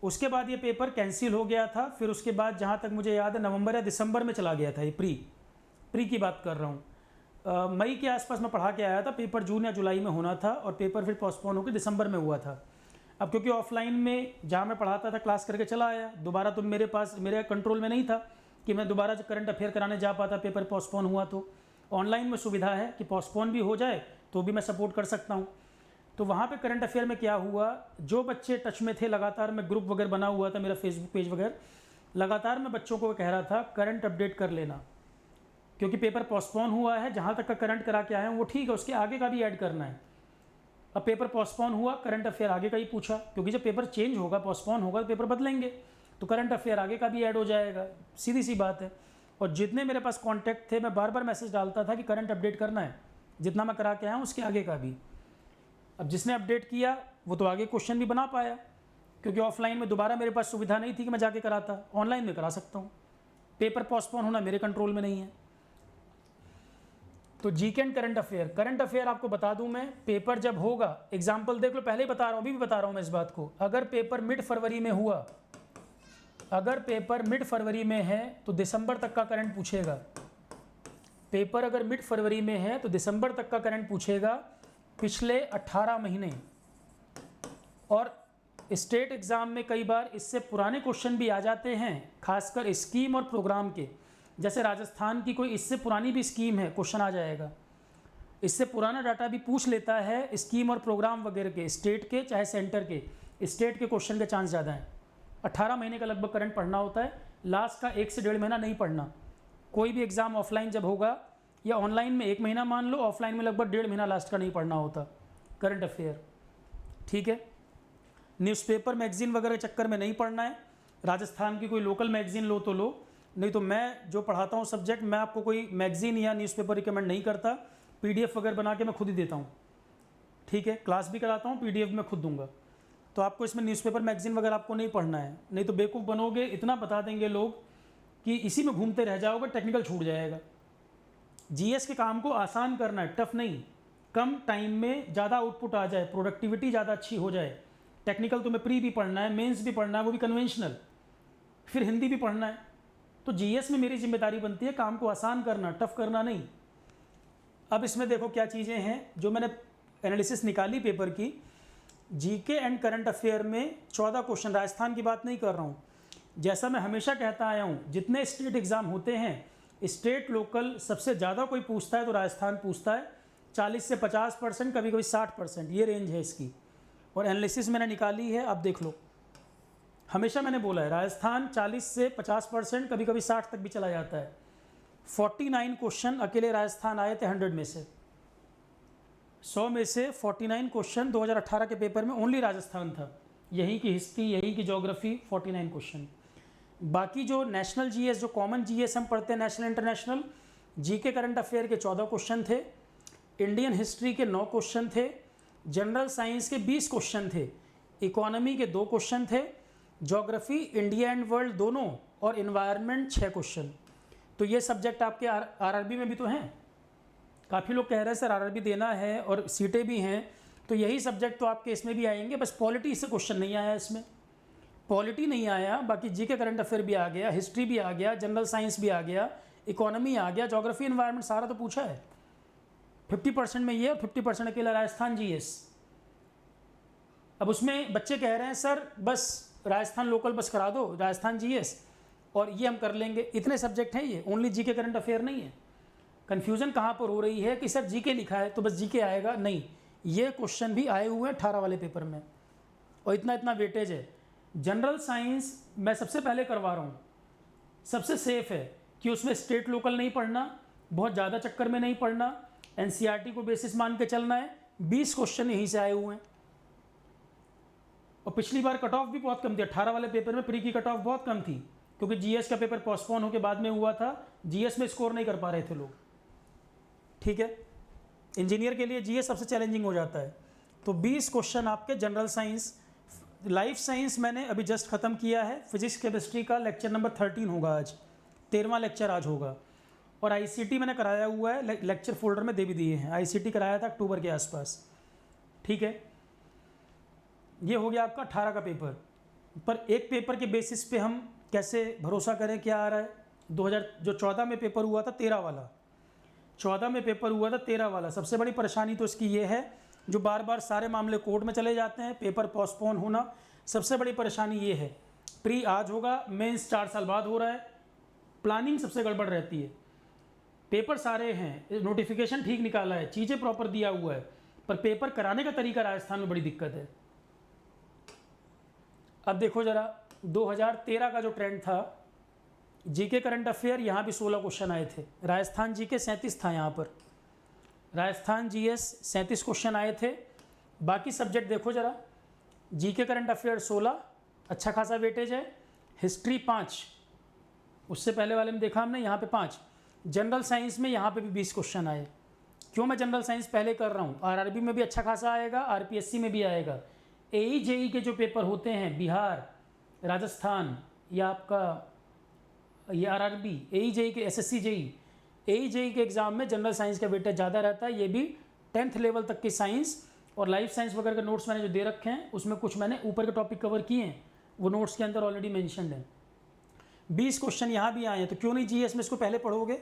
Speaker 1: उसके बाद ये पेपर कैंसिल हो गया था। फिर उसके बाद जहाँ तक मुझे याद है नवंबर या दिसंबर में चला गया था। ये प्री की बात कर रहा हूँ, मई के आसपास मैं पढ़ा के आया था। पेपर जून या जुलाई में होना था और पेपर फिर पोस्टपोन होकर दिसंबर में हुआ था। अब क्योंकि ऑफलाइन में जहाँ मैं पढ़ाता था क्लास करके चला आया, दोबारा तो मेरे कंट्रोल में नहीं था कि मैं दोबारा करंट अफेयर कराने जा पाता, पेपर पोस्टपोन हुआ। तो ऑनलाइन में सुविधा है कि पोस्टपोन भी हो जाए तो भी मैं सपोर्ट कर सकता हूँ। तो वहाँ पे करंट अफेयर में क्या हुआ, जो बच्चे टच में थे लगातार, मैं ग्रुप वगैरह बना हुआ था मेरा फेसबुक पेज वगैरह, लगातार मैं बच्चों को कह रहा था करंट अपडेट कर लेना, क्योंकि पेपर पोस्टपोन हुआ है। जहाँ तक का करंट करा के आए हैं वो ठीक है, उसके आगे का भी ऐड करना है। अब पेपर पोस्टपोन हुआ, करंट अफेयर आगे का ही पूछा, क्योंकि जब पेपर चेंज होगा, पोस्टपोन होगा तो पेपर बदलेंगे, तो करंट अफेयर आगे का भी ऐड हो जाएगा, सीधी सी बात है। और जितने मेरे पास कॉन्टैक्ट थे, मैं बार बार मैसेज डालता था कि करंट अपडेट करना है, जितना मैं करा के आया हूँ उसके आगे का भी। अब जिसने अपडेट किया वो तो आगे क्वेश्चन भी बना पाया, क्योंकि ऑफलाइन में दोबारा मेरे पास सुविधा नहीं थी कि मैं जाके कराता, ऑनलाइन में करा सकता हूँ। पेपर पोस्टपोन होना मेरे कंट्रोल में नहीं है। तो जीके एंड करंट अफेयर आपको बता दूं मैं, पेपर जब होगा, एग्जाम्पल देख लो, पहले ही बता रहा हूँ, अभी भी बता रहा हूँ मैं इस बात को। अगर पेपर मिड फरवरी में हुआ, अगर पेपर मिड फरवरी में है तो दिसंबर तक का करंट पूछेगा। पेपर अगर मिड फरवरी में है तो दिसंबर तक का करंट पूछेगा, पिछले 18 महीने। और स्टेट एग्ज़ाम में कई बार इससे पुराने क्वेश्चन भी आ जाते हैं, खासकर स्कीम और प्रोग्राम के। जैसे राजस्थान की कोई इससे पुरानी भी स्कीम है, क्वेश्चन आ जाएगा। इससे पुराना डाटा भी पूछ लेता है स्कीम और प्रोग्राम वगैरह के, स्टेट के चाहे सेंटर के। स्टेट के क्वेश्चन के चांस ज़्यादा हैं। 18 महीने का लगभग करंट पढ़ना होता है, लास्ट का 1 से 1.5 महीना नहीं पढ़ना। कोई भी एग्ज़ाम ऑफलाइन जब होगा या ऑनलाइन में 1 महीना मान लो, ऑफलाइन में लगभग 1.5 महीना लास्ट का नहीं पढ़ना होता करंट अफेयर। ठीक है, न्यूज़पेपर मैगज़ीन वगैरह के चक्कर में नहीं पढ़ना है। राजस्थान की कोई लोकल मैगज़ीन लो तो लो, नहीं तो मैं जो पढ़ाता हूँ सब्जेक्ट, मैं आपको कोई मैगज़ीन या न्यूज़पेपर रिकमेंड नहीं करता। PDF वगैरह बना के मैं खुद ही देता हूँ। ठीक है, क्लास भी कराता हूँ, PDF मैं खुद दूंगा। तो आपको इसमें न्यूज़पेपर मैगज़ीन वगैरह आपको नहीं पढ़ना है, नहीं तो बेवकूफ़ बनोगे। इतना बता देंगे लोग कि इसी में घूमते रह जाओगे, टेक्निकल छूट जाएगा। GS के काम को आसान करना है, टफ नहीं। कम टाइम में ज़्यादा आउटपुट आ जाए, प्रोडक्टिविटी ज़्यादा अच्छी हो जाए। टेक्निकल तुम्हें प्री भी पढ़ना है, मेंस भी पढ़ना है, वो भी कन्वेंशनल, फिर हिंदी भी पढ़ना है। तो GS में मेरी जिम्मेदारी बनती है काम को आसान करना, टफ करना नहीं। अब इसमें देखो क्या चीज़ें हैं जो मैंने एनालिसिस निकाली पेपर की। GK एंड करंट अफेयर में 14 क्वेश्चन, राजस्थान की बात नहीं कर रहा हूँ। जैसा मैं हमेशा कहता आया हूँ, जितने स्टेट एग्ज़ाम होते हैं, स्टेट लोकल सबसे ज़्यादा कोई पूछता है तो राजस्थान पूछता है। 40 से 50%, कभी कभी 60%, ये रेंज है इसकी। और एनालिसिस मैंने निकाली है, आप देख लो। हमेशा मैंने बोला है राजस्थान 40 से 50%, कभी कभी 60 तक भी चला जाता है। 49 क्वेश्चन अकेले राजस्थान आए थे 100 में से। 100 में से 49 क्वेश्चन 2018 के पेपर में ओनली राजस्थान था। यहीं की हिस्ट्री, यहीं की ज्योग्राफी, 49 क्वेश्चन। बाकी जो नेशनल GS, जो कॉमन GS हम पढ़ते हैं, national international, GK current affair के 14 क्वेश्चन थे, इंडियन हिस्ट्री के 9 क्वेश्चन थे, जनरल साइंस के 20 क्वेश्चन थे, इकोनॉमी के 2 क्वेश्चन थे, ज्योग्राफी, इंडिया एंड वर्ल्ड दोनों, और इन्वायरमेंट 6 क्वेश्चन। तो ये सब्जेक्ट आपके RRB में भी तो हैं। काफ़ी लोग कह रहे हैं सर RRB देना है और सीटें भी हैं, तो यही सब्जेक्ट तो आपके इसमें भी आएंगे। बस पॉलिटी से क्वेश्चन नहीं आया, इसमें पॉलिटी नहीं आया, बाकी GK करंट अफेयर भी आ गया, हिस्ट्री भी आ गया, जनरल साइंस भी आ गया, इकोनॉमी आ गया, ज्योग्राफी, इन्वायरमेंट सारा तो पूछा है। 50% में ये और 50% अकेला राजस्थान GS। अब उसमें बच्चे कह रहे हैं सर बस राजस्थान लोकल बस करा दो, राजस्थान GS और ये हम कर लेंगे। इतने सब्जेक्ट हैं, ये ओनली GK करंट अफेयर नहीं है। कन्फ्यूज़न कहाँ पर हो रही है कि सर GK लिखा है तो बस GK आएगा, नहीं, ये क्वेश्चन भी आए हुए हैं 18 वाले पेपर में, और इतना इतना वेटेज है। जनरल साइंस मैं सबसे पहले करवा रहा हूँ, सबसे सेफ है कि उसमें स्टेट लोकल नहीं पढ़ना, बहुत ज़्यादा चक्कर में नहीं पढ़ना, NCERT को बेसिस मान के चलना है। 20 क्वेश्चन यहीं से आए हुए हैं, और पिछली बार कट ऑफ भी बहुत कम थी। 18 वाले पेपर में प्री की कट ऑफ बहुत कम थी, क्योंकि GS का पेपर पोस्टपोन होकर बाद में हुआ था। GS में स्कोर नहीं कर पा रहे थे लोग। ठीक है, इंजीनियर के लिए GS सबसे चैलेंजिंग हो जाता है। तो 20 क्वेश्चन आपके जनरल साइंस। लाइफ साइंस मैंने अभी जस्ट ख़त्म किया है, फिजिक्स केमिस्ट्री का लेक्चर नंबर 13 होगा आज, 13वां लेक्चर आज होगा। और ICT मैंने कराया हुआ है, लेक्चर फोल्डर में दे भी दिए हैं। ICT कराया था अक्टूबर के आसपास। ठीक है, ये हो गया आपका 18 का पेपर। पर एक पेपर के बेसिस पे हम कैसे भरोसा करें क्या आ रहा है। 2000 जो 14 में पेपर हुआ था 13 वाला, 14 में पेपर हुआ था 13 वाला। सबसे बड़ी परेशानी तो इसकी ये है, जो बार बार सारे मामले कोर्ट में चले जाते हैं, पेपर पोस्टपोन होना, सबसे बड़ी परेशानी ये है। प्री आज होगा, मेंस 4 साल बाद हो रहा है, प्लानिंग सबसे गड़बड़ रहती है। पेपर सारे हैं, नोटिफिकेशन ठीक निकाला है, चीज़ें प्रॉपर दिया हुआ है, पर पेपर कराने का तरीका राजस्थान में बड़ी दिक्कत है। अब देखो ज़रा 2013 का जो ट्रेंड था, GK करंट अफेयर यहाँ भी 16 क्वेश्चन आए थे। राजस्थान GK 37 था यहाँ पर, राजस्थान GS 37 क्वेश्चन आए थे। बाकी सब्जेक्ट देखो ज़रा, GK करंट अफेयर 16, अच्छा खासा वेटेज है। हिस्ट्री 5, उससे पहले वाले में देखा हमने, यहाँ पे 5। जनरल साइंस में यहाँ पे भी 20 क्वेश्चन आए। क्यों मैं जनरल साइंस पहले कर रहा हूँ, RRB में भी अच्छा खासा आएगा, RPSC में भी आएगा। AE JE के जो पेपर होते हैं, बिहार, राजस्थान, या आपका ये RRB, AE JE के, SSC JE, AE JE के एग्ज़ाम में जनरल साइंस का वेटेज ज़्यादा रहता है। ये भी 10th लेवल तक की साइंस और लाइफ साइंस वगैरह के नोट्स मैंने जो दे रखे हैं, उसमें कुछ मैंने ऊपर के टॉपिक कवर किए हैं, वो नोट्स के अंदर ऑलरेडी मेंशन्ड है। 20 क्वेश्चन यहाँ भी आए हैं, तो क्यों नहीं GS में इसको पहले पढ़ोगे।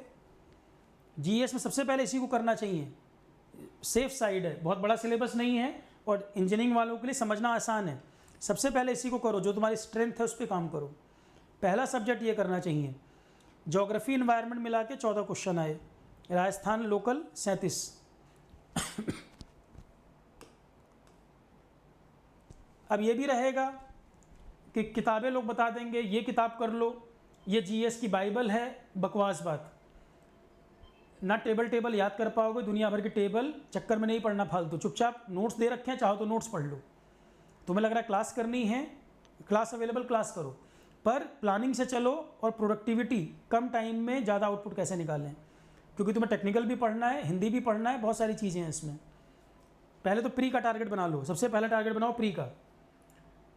Speaker 1: GS में सबसे पहले इसी को करना चाहिए, सेफ साइड है, बहुत बड़ा सिलेबस नहीं है और इंजीनियरिंग वालों के लिए समझना आसान है। सबसे पहले इसी को करो, जो तुम्हारी स्ट्रेंथ है उस पर काम करो। पहला सब्जेक्ट ये करना चाहिए। ज्योग्राफी इन्वायरमेंट मिला के 14 क्वेश्चन आए, राजस्थान लोकल 37, अब ये भी रहेगा कि किताबें लोग बता देंगे ये किताब कर लो, ये जीएस की बाइबल है, बकवास बात। ना टेबल याद कर पाओगे, दुनिया भर के टेबल चक्कर में नहीं पड़ना फालतू, चुपचाप नोट्स दे रखे हैं, चाहो तो नोट्स पढ़ लो। तुम्हें लग रहा है क्लास करनी है, क्लास अवेलेबल, क्लास करो, पर प्लानिंग से चलो और प्रोडक्टिविटी, कम टाइम में ज़्यादा आउटपुट कैसे निकालें, क्योंकि तुम्हें टेक्निकल भी पढ़ना है, हिंदी भी पढ़ना है, बहुत सारी चीज़ें हैं इसमें। पहले तो प्री का टारगेट बना लो, सबसे पहला टारगेट बनाओ प्री का।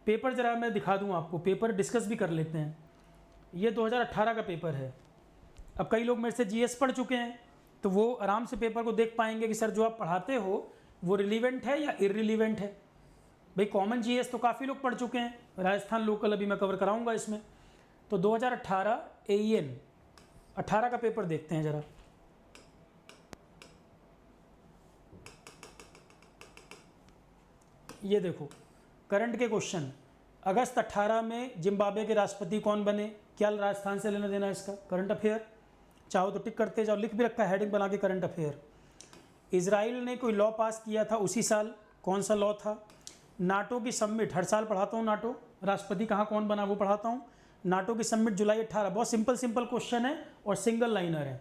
Speaker 1: पेपर ज़रा मैं दिखा दूँ आपको, पेपर डिस्कस भी कर लेते हैं। ये 2018 का पेपर है। अब कई लोग मेरे से जीएस पढ़ चुके हैं, तो वो आराम से पेपर को देख पाएंगे कि सर जो आप पढ़ाते हो वो रिलीवेंट है या इररिलीवेंट है। भाई कॉमन जीएस तो काफ़ी लोग पढ़ चुके हैं, राजस्थान लोकल अभी मैं कवर कराऊंगा इसमें। तो 2018 AEN 18 का पेपर देखते हैं ज़रा। ये देखो करंट के क्वेश्चन, अगस्त 18 में जिम्बाब्वे के राष्ट्रपति कौन बने, क्या राजस्थान से लेना देना इसका, करंट अफेयर। चाहो तो टिक करते जाओ, लिख भी रखा है हेडिंग बना के करंट अफेयर। इजराइल ने कोई लॉ पास किया था उसी साल, कौन सा लॉ था। नाटो की समिट, हर साल पढ़ाता हूँ नाटो, राष्ट्रपति कहाँ कौन बना वो पढ़ाता हूँ। नाटो की समिट जुलाई 18, बहुत सिंपल क्वेश्चन है और सिंगल लाइनर है।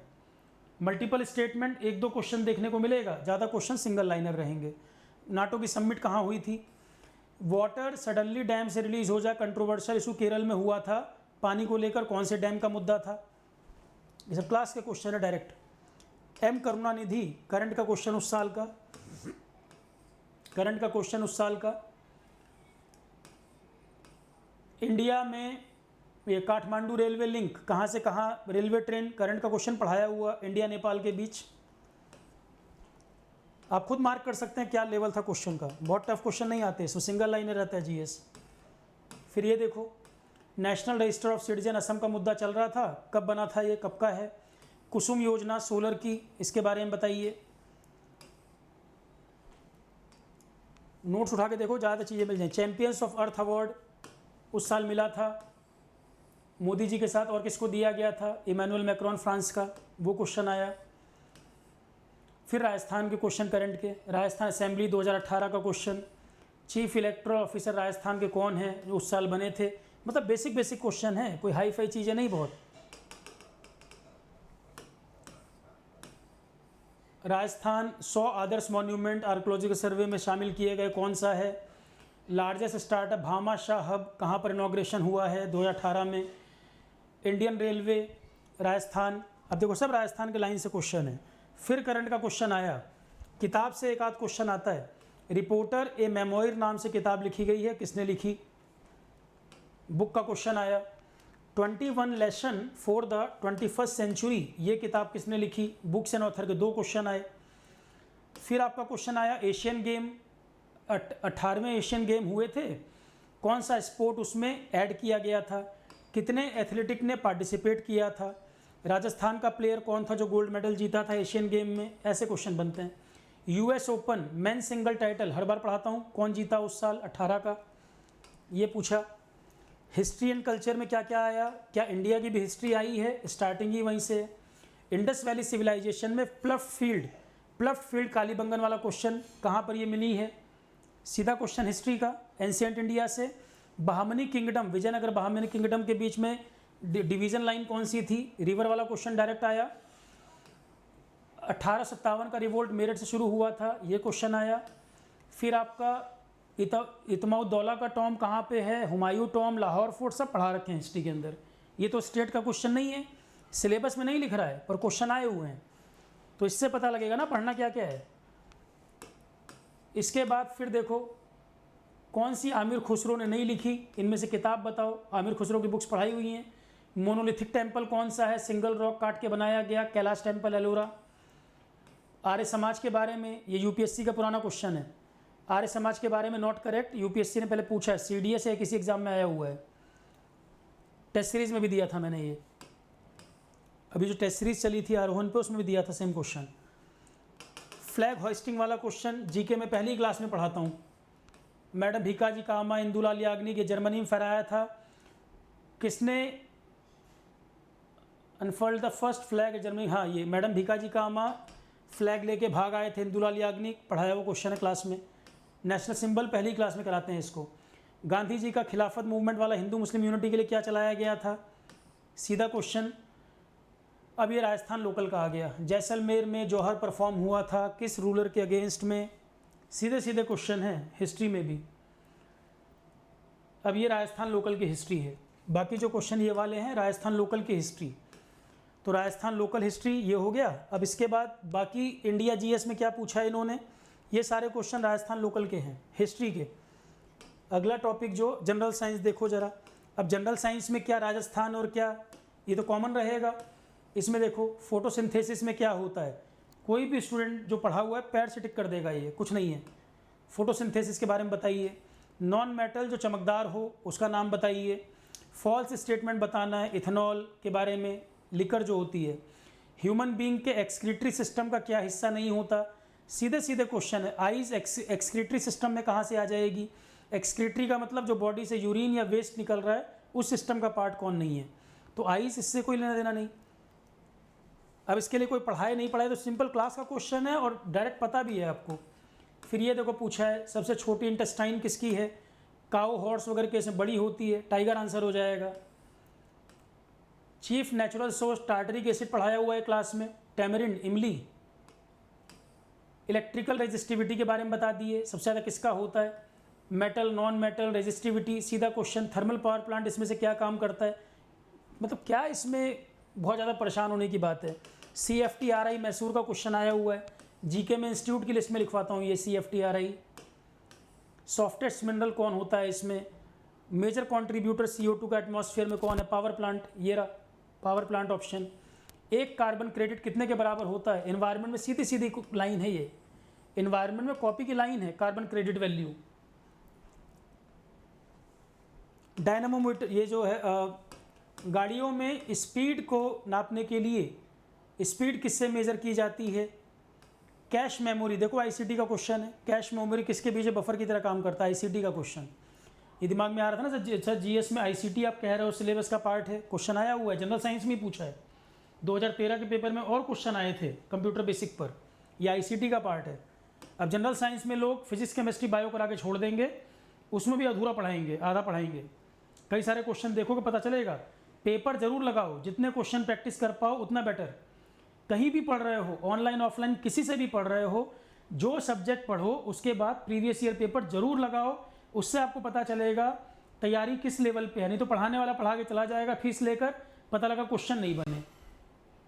Speaker 1: मल्टीपल स्टेटमेंट, एक दो क्वेश्चन देखने को मिलेगा, ज़्यादा क्वेश्चन सिंगल लाइनर रहेंगे। नाटो की समिट कहाँ हुई थी। वाटर सडनली डैम से रिलीज हो जाए, कंट्रोवर्शियल इशू केरल में हुआ था, पानी को लेकर कौन से डैम का मुद्दा था। ये सब क्लास के क्वेश्चन है डायरेक्ट। एम करुणानिधि, करंट का क्वेश्चन उस साल का, करंट का क्वेश्चन उस साल का। इंडिया में ये काठमांडू रेलवे लिंक, कहाँ से कहाँ रेलवे ट्रेन, करंट का क्वेश्चन पढ़ाया हुआ, इंडिया नेपाल के बीच। आप खुद मार्क कर सकते हैं क्या लेवल था क्वेश्चन का, बहुत टफ क्वेश्चन नहीं आते, इसमें सिंगल लाइनर रहता है जीएस। फिर ये देखो national register of citizen, Assam का मुद्दा चल रहा था, कब बना था ये, कब का है। कुसुम योजना सोलर की, इसके बारे में बताइए। नोट्स उठा के देखो, ज़्यादा चीज़ें मिल जाएँ। चैंपियंस ऑफ अर्थ अवार्ड उस साल मिला था मोदी जी के साथ, और किसको दिया गया था, इमैनुअल मैक्रोन फ्रांस का, वो क्वेश्चन आया। फिर राजस्थान के क्वेश्चन करंट के, राजस्थान असेंबली 2018 का question, chief electoral officer Rajasthan के कौन हैं जो उस साल बने थे। मतलब बेसिक क्वेश्चन है, कोई हाई फाई चीज़ें नहीं बहुत। राजस्थान 100 आदर्श मॉन्यूमेंट आर्कोलॉजिकल सर्वे में शामिल किए गए, कौन सा है। लार्जेस्ट स्टार्टअप भामाशाह हब कहाँ पर इनॉग्रेशन हुआ है, 2018 में। इंडियन रेलवे राजस्थान, अब देखो सब राजस्थान के लाइन से क्वेश्चन है। फिर करंट का क्वेश्चन आया, किताब से एक आध क्वेश्चन आता है। रिपोर्टर ए मेमोयर नाम से किताब लिखी गई है, किसने लिखी, बुक का क्वेश्चन आया। 21 lesson for the 21st century, ये किताब किसने लिखी, बुक्स एंड ऑथर के 2 क्वेश्चन आए। फिर आपका क्वेश्चन आया एशियन गेम, 18वें एशियन गेम हुए थे, कौन सा स्पोर्ट उसमें ऐड किया गया था, कितने एथलेटिक ने पार्टिसिपेट किया था, राजस्थान का प्लेयर कौन था जो गोल्ड मेडल जीता था एशियन गेम में, ऐसे क्वेश्चन बनते हैं। US open men single title हर बार पढ़ाता हूँ, कौन जीता उस साल 18 का, ये पूछा। हिस्ट्री एंड कल्चर में क्या क्या आया, क्या इंडिया की भी हिस्ट्री आई है, स्टार्टिंग ही वहीं से। इंडस वैली सिविलाइजेशन में प्लफ फील्ड कालीबंगन वाला क्वेश्चन कहाँ पर ये मिली है, सीधा क्वेश्चन हिस्ट्री का, एंशिएंट इंडिया से। बहामनी किंगडम, विजयनगर बहामनी किंगडम के बीच में डिवीजन लाइन कौन सी थी, रिवर वाला क्वेश्चन डायरेक्ट आया। 1857 का रिवोल्ट मेरठ से शुरू हुआ था, ये क्वेश्चन आया। फिर आपका इतमाउद्दौला का टॉम कहाँ पे है, हुमायूं टॉम, लाहौर फोर्ट, सब पढ़ा रखे हैं हिस्ट्री के अंदर। ये तो स्टेट का क्वेश्चन नहीं है, सिलेबस में नहीं लिख रहा है, पर क्वेश्चन आए हुए हैं, तो इससे पता लगेगा ना पढ़ना क्या क्या है। इसके बाद फिर देखो कौन सी आमिर खुसरो ने नहीं लिखी, इनमें से किताब बताओ। आमिर खुसरो की बुक्स पढ़ाई हुई हैं। मोनोलिथिक टेम्पल कौन सा है, सिंगल रॉक काट के बनाया गया, कैलाश टेम्पल एलोरा। आर्य समाज के बारे में, ये यूपीएससी का पुराना क्वेश्चन है, आर्य समाज के बारे में नॉट करेक्ट, यूपीएससी ने पहले पूछा है, सीडीएस या किसी एग्जाम में आया हुआ है, टेस्ट सीरीज में भी दिया था मैंने ये, अभी जो टेस्ट सीरीज चली थी आरोहण पे उसमें भी दिया था सेम क्वेश्चन। फ्लैग होइस्टिंग वाला क्वेश्चन जीके में पहली क्लास में पढ़ाता हूँ। मैडम भीकाजी कामा इंदुलाल याग्निक, ये जर्मनी में फहराया था। किसने अनफर्ल्ड द फर्स्ट फ्लैग जर्मनी, हाँ ये मैडम भीकाजी कामा फ्लैग लेके भाग आए थे इंदुलाल याग्निक, पढ़ाया वो क्वेश्चन है क्लास में। नेशनल सिंबल पहली क्लास में कराते हैं इसको। गांधी जी का खिलाफत मूवमेंट वाला हिंदू मुस्लिम यूनिटी के लिए क्या चलाया गया था, सीधा क्वेश्चन। अब ये राजस्थान लोकल का आ गया। जैसलमेर में जौहर परफॉर्म हुआ था किस रूलर के अगेंस्ट में, सीधे सीधे क्वेश्चन है हिस्ट्री में भी। अब ये राजस्थान लोकल की हिस्ट्री है, बाकी जो क्वेश्चन ये वाले हैं राजस्थान लोकल की हिस्ट्री। तो राजस्थान लोकल हिस्ट्री ये हो गया। अब इसके बाद बाकी इंडिया जीएस में क्या पूछा है इन्होंने, ये सारे क्वेश्चन राजस्थान लोकल के हैं हिस्ट्री के। अगला टॉपिक जो जनरल साइंस देखो ज़रा। अब जनरल साइंस में क्या राजस्थान और क्या, ये तो कॉमन रहेगा। इसमें देखो फोटोसिंथेसिस में क्या होता है, कोई भी स्टूडेंट जो पढ़ा हुआ है पैर से टिक कर देगा, ये कुछ नहीं है। फोटोसिंथेसिस के बारे में बताइए। नॉन मेटल जो चमकदार हो उसका नाम बताइए। फॉल्स स्टेटमेंट बताना है इथेनॉल के बारे में, लिकर जो होती है। ह्यूमन बीइंग के एक्सक्रीटरी सिस्टम का क्या हिस्सा नहीं होता, सीधे सीधे क्वेश्चन है। आइज एक्सक्रीटरी सिस्टम में कहाँ से आ जाएगी, एक्सक्रीटरी का मतलब जो बॉडी से यूरिन या वेस्ट निकल रहा है उस सिस्टम का पार्ट कौन नहीं है, तो आइज इससे कोई लेना देना नहीं। अब इसके लिए कोई पढ़ाए नहीं पढ़ाए तो सिंपल क्लास का क्वेश्चन है और डायरेक्ट पता भी है आपको। फिर ये देखो पूछा है सबसे छोटी इंटेस्टाइन किसकी है, काऊ हॉर्स वगैरह कैसे बड़ी होती है, टाइगर आंसर हो जाएगा। Chief natural source tartaric acid पढ़ाया हुआ है क्लास में, टैमरिंड, इमली। इलेक्ट्रिकल रेजिस्टिविटी के बारे में बता दिए, सबसे ज़्यादा किसका होता है, मेटल, नॉन मेटल, रेजिस्टिविटी, सीधा क्वेश्चन। थर्मल पावर प्लांट इसमें से क्या काम करता है, मतलब क्या इसमें बहुत ज़्यादा परेशान होने की बात है। CFTRI मैसूर का क्वेश्चन आया हुआ है, जीके में इंस्टीट्यूट की लिस्ट में लिखवाता हूँ ये CFTRI। सॉफ्टेस्ट मिनरल कौन होता है इसमें, मेजर कंट्रीब्यूटर CO2 का एटमॉस्फेयर में कौन है, पावर प्लांट, ये रहा पावर प्लांट ऑप्शन। एक कार्बन क्रेडिट कितने के बराबर होता है, एनवायरनमेंट में सीधी सीधी लाइन है ये, एनवायरनमेंट में कॉपी की लाइन है कार्बन क्रेडिट वैल्यू। डायनामोमीटर ये जो है गाड़ियों में स्पीड को नापने के लिए स्पीड किससे मेज़र की जाती है। कैश मेमोरी देखो ICT का क्वेश्चन है, कैश मेमोरी किसके पीछे बफर की तरह काम करता है, ICT का क्वेश्चन। ये दिमाग में आ रहा था ना सर, GS में ICT आप कह रहे हो सिलेबस का पार्ट है, क्वेश्चन आया हुआ है, जनरल साइंस में पूछा है 2013 के पेपर में और क्वेश्चन आए थे कंप्यूटर बेसिक पर, ये ICT का पार्ट है। अब जनरल साइंस में लोग फिजिक्स केमिस्ट्री बायो करा के छोड़ देंगे, उसमें भी अधूरा पढ़ाएंगे, आधा पढ़ाएंगे। कई सारे क्वेश्चन देखोगे पता चलेगा। पेपर जरूर लगाओ, जितने क्वेश्चन प्रैक्टिस कर पाओ उतना बेटर। कहीं भी पढ़ रहे हो, ऑनलाइन ऑफलाइन किसी से भी पढ़ रहे हो, जो सब्जेक्ट पढ़ो उसके बाद प्रीवियस ईयर पेपर जरूर लगाओ, उससे आपको पता चलेगा तैयारी किस लेवल पे है। नहीं तो पढ़ाने वाला पढ़ा के चला जाएगा फीस लेकर, पता लगा क्वेश्चन नहीं बने,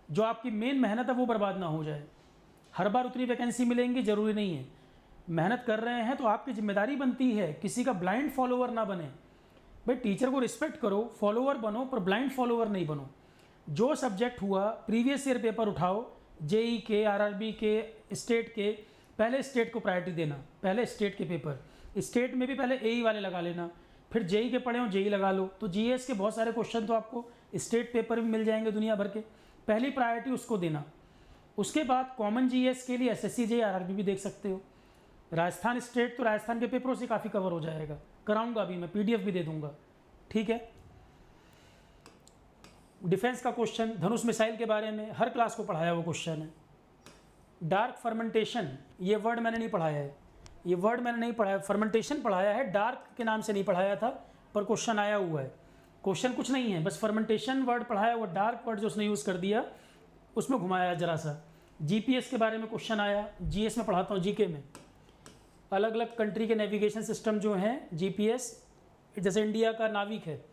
Speaker 1: जो आपकी मेन मेहनत है वो बर्बाद ना हो जाए। हर बार उतनी वैकेंसी मिलेंगी जरूरी नहीं है, मेहनत कर रहे हैं तो आपकी जिम्मेदारी बनती है किसी का ब्लाइंड फॉलोअर ना बने। भाई टीचर को रिस्पेक्ट करो, फॉलोअर बनो, पर ब्लाइंड फॉलोअर नहीं बनो। जो सब्जेक्ट हुआ प्रीवियस ईयर पेपर उठाओ, JEE के, RRB के, स्टेट के, पहले स्टेट को प्रायोरिटी देना, पहले स्टेट के पेपर, स्टेट में भी पहले AE वाले लगा लेना, फिर JEE के पढ़े हो JEE लगा लो, तो GS के बहुत सारे क्वेश्चन तो आपको स्टेट पेपर भी मिल जाएंगे दुनिया भर के, पहली प्रायोरिटी उसको देना। उसके बाद कॉमन GS के लिए SSC JEE RRB भी देख सकते हो। राजस्थान स्टेट तो राजस्थान के पेपरों से काफ़ी कवर हो जाएगा, कराऊंगा भी मैं, PDF भी दे दूंगा, ठीक है। डिफेंस का क्वेश्चन, धनुष मिसाइल के बारे में हर क्लास को पढ़ाया हुआ क्वेश्चन है। डार्क फर्मेंटेशन, ये वर्ड मैंने नहीं पढ़ाया है, ये वर्ड मैंने नहीं पढ़ाया, फर्मेंटेशन पढ़ाया है, डार्क के नाम से नहीं पढ़ाया था, पर क्वेश्चन आया हुआ है। क्वेश्चन कुछ नहीं है, बस फर्मेंटेशन वर्ड पढ़ाया हुआ, डार्क वर्ड जो उसने यूज़ कर दिया उसमें घुमाया जरा सा। GPS के बारे में क्वेश्चन आया, GS में पढ़ाता हूँ, GK में अलग अलग कंट्री के नेविगेशन सिस्टम जो हैं, GPS, जैसे इंडिया का नाविक है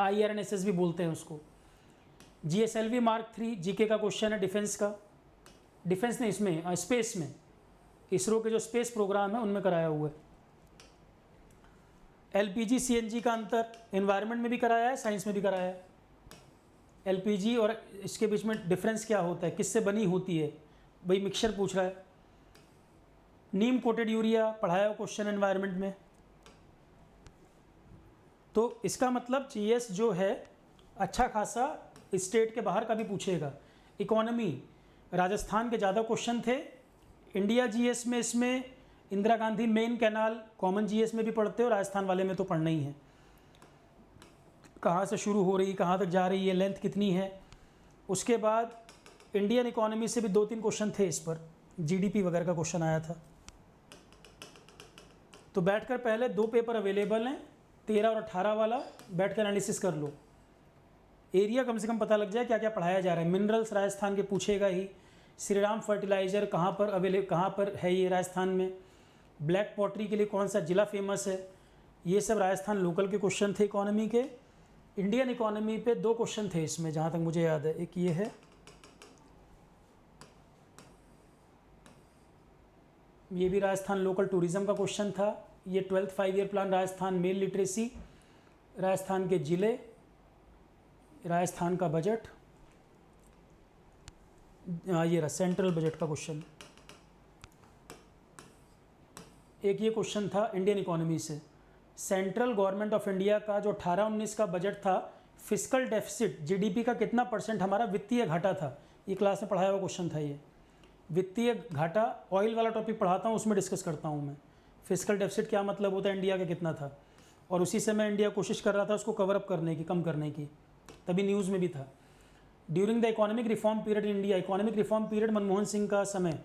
Speaker 1: IRNSS भी बोलते हैं उसको। GSLV Mark 3 GK का क्वेश्चन है, डिफेंस का, डिफेंस नहीं इसमें स्पेस में, इसरो के जो स्पेस प्रोग्राम है उनमें कराया हुआ है। LPG CNG का अंतर एनवायरनमेंट में भी कराया है, साइंस में भी कराया है। LPG और इसके बीच में डिफरेंस क्या होता है, किससे बनी होती है, भाई मिक्सचर पूछ रहा है। नीम कोटेड यूरिया पढ़ाया हुआ क्वेश्चन एनवायरनमेंट में। तो इसका मतलब GS जो है अच्छा खासा स्टेट के बाहर का भी पूछेगा। इकोनॉमी, राजस्थान के ज़्यादा क्वेश्चन थे। इंडिया GS में इसमें Indira Gandhi main canal common GS में भी पढ़ते हो, राजस्थान वाले में तो पढ़ना ही है। कहाँ से शुरू हो रही, कहाँ तक जा रही है, लेंथ कितनी है। उसके बाद इंडियन इकोनॉमी से भी 2-3 क्वेश्चन थे इस पर, जीडीपी वगैरह का क्वेश्चन आया था। तो बैठकर पहले 2 पेपर अवेलेबल हैं, 13 और 18 वाला, बैठकर एनालिसिस कर लो। एरिया कम से कम पता लग जाए क्या क्या पढ़ाया जा रहा है। मिनरल्स राजस्थान के पूछेगा ही। श्रीराम फर्टिलाइज़र कहाँ पर है ये राजस्थान में। ब्लैक पॉटरी के लिए कौन सा ज़िला फेमस है। ये सब राजस्थान लोकल के क्वेश्चन थे इकोनॉमी के। इंडियन इकोनॉमी पे 2 क्वेश्चन थे इसमें जहाँ तक मुझे याद है। एक ये है, ये भी राजस्थान लोकल टूरिज़्म का क्वेश्चन था। ये 12th 5 year plan Rajasthan, mail literacy, Rajasthan के ज़िले, राजस्थान का बजट, ये रहा सेंट्रल बजट का क्वेश्चन। एक ये क्वेश्चन था इंडियन इकोनॉमी से, सेंट्रल गवर्नमेंट ऑफ इंडिया का जो 18-19 का बजट था, फिस्कल डेफिसिट जीडीपी का कितना % हमारा वित्तीय घाटा था। ये क्लास में पढ़ाया हुआ क्वेश्चन था। ये वित्तीय घाटा, ऑयल वाला टॉपिक पढ़ाता हूँ उसमें डिस्कस करता हूँ मैं। फिस्कल डेफिसिट क्या मतलब होता है, इंडिया का कितना था, और उसी से मैं इंडिया कोशिश कर रहा था उसको कवर अप करने की, कम करने की, तभी न्यूज़ में भी था। During the economic reform period in India, economic reform period Manmohan Singh का समय,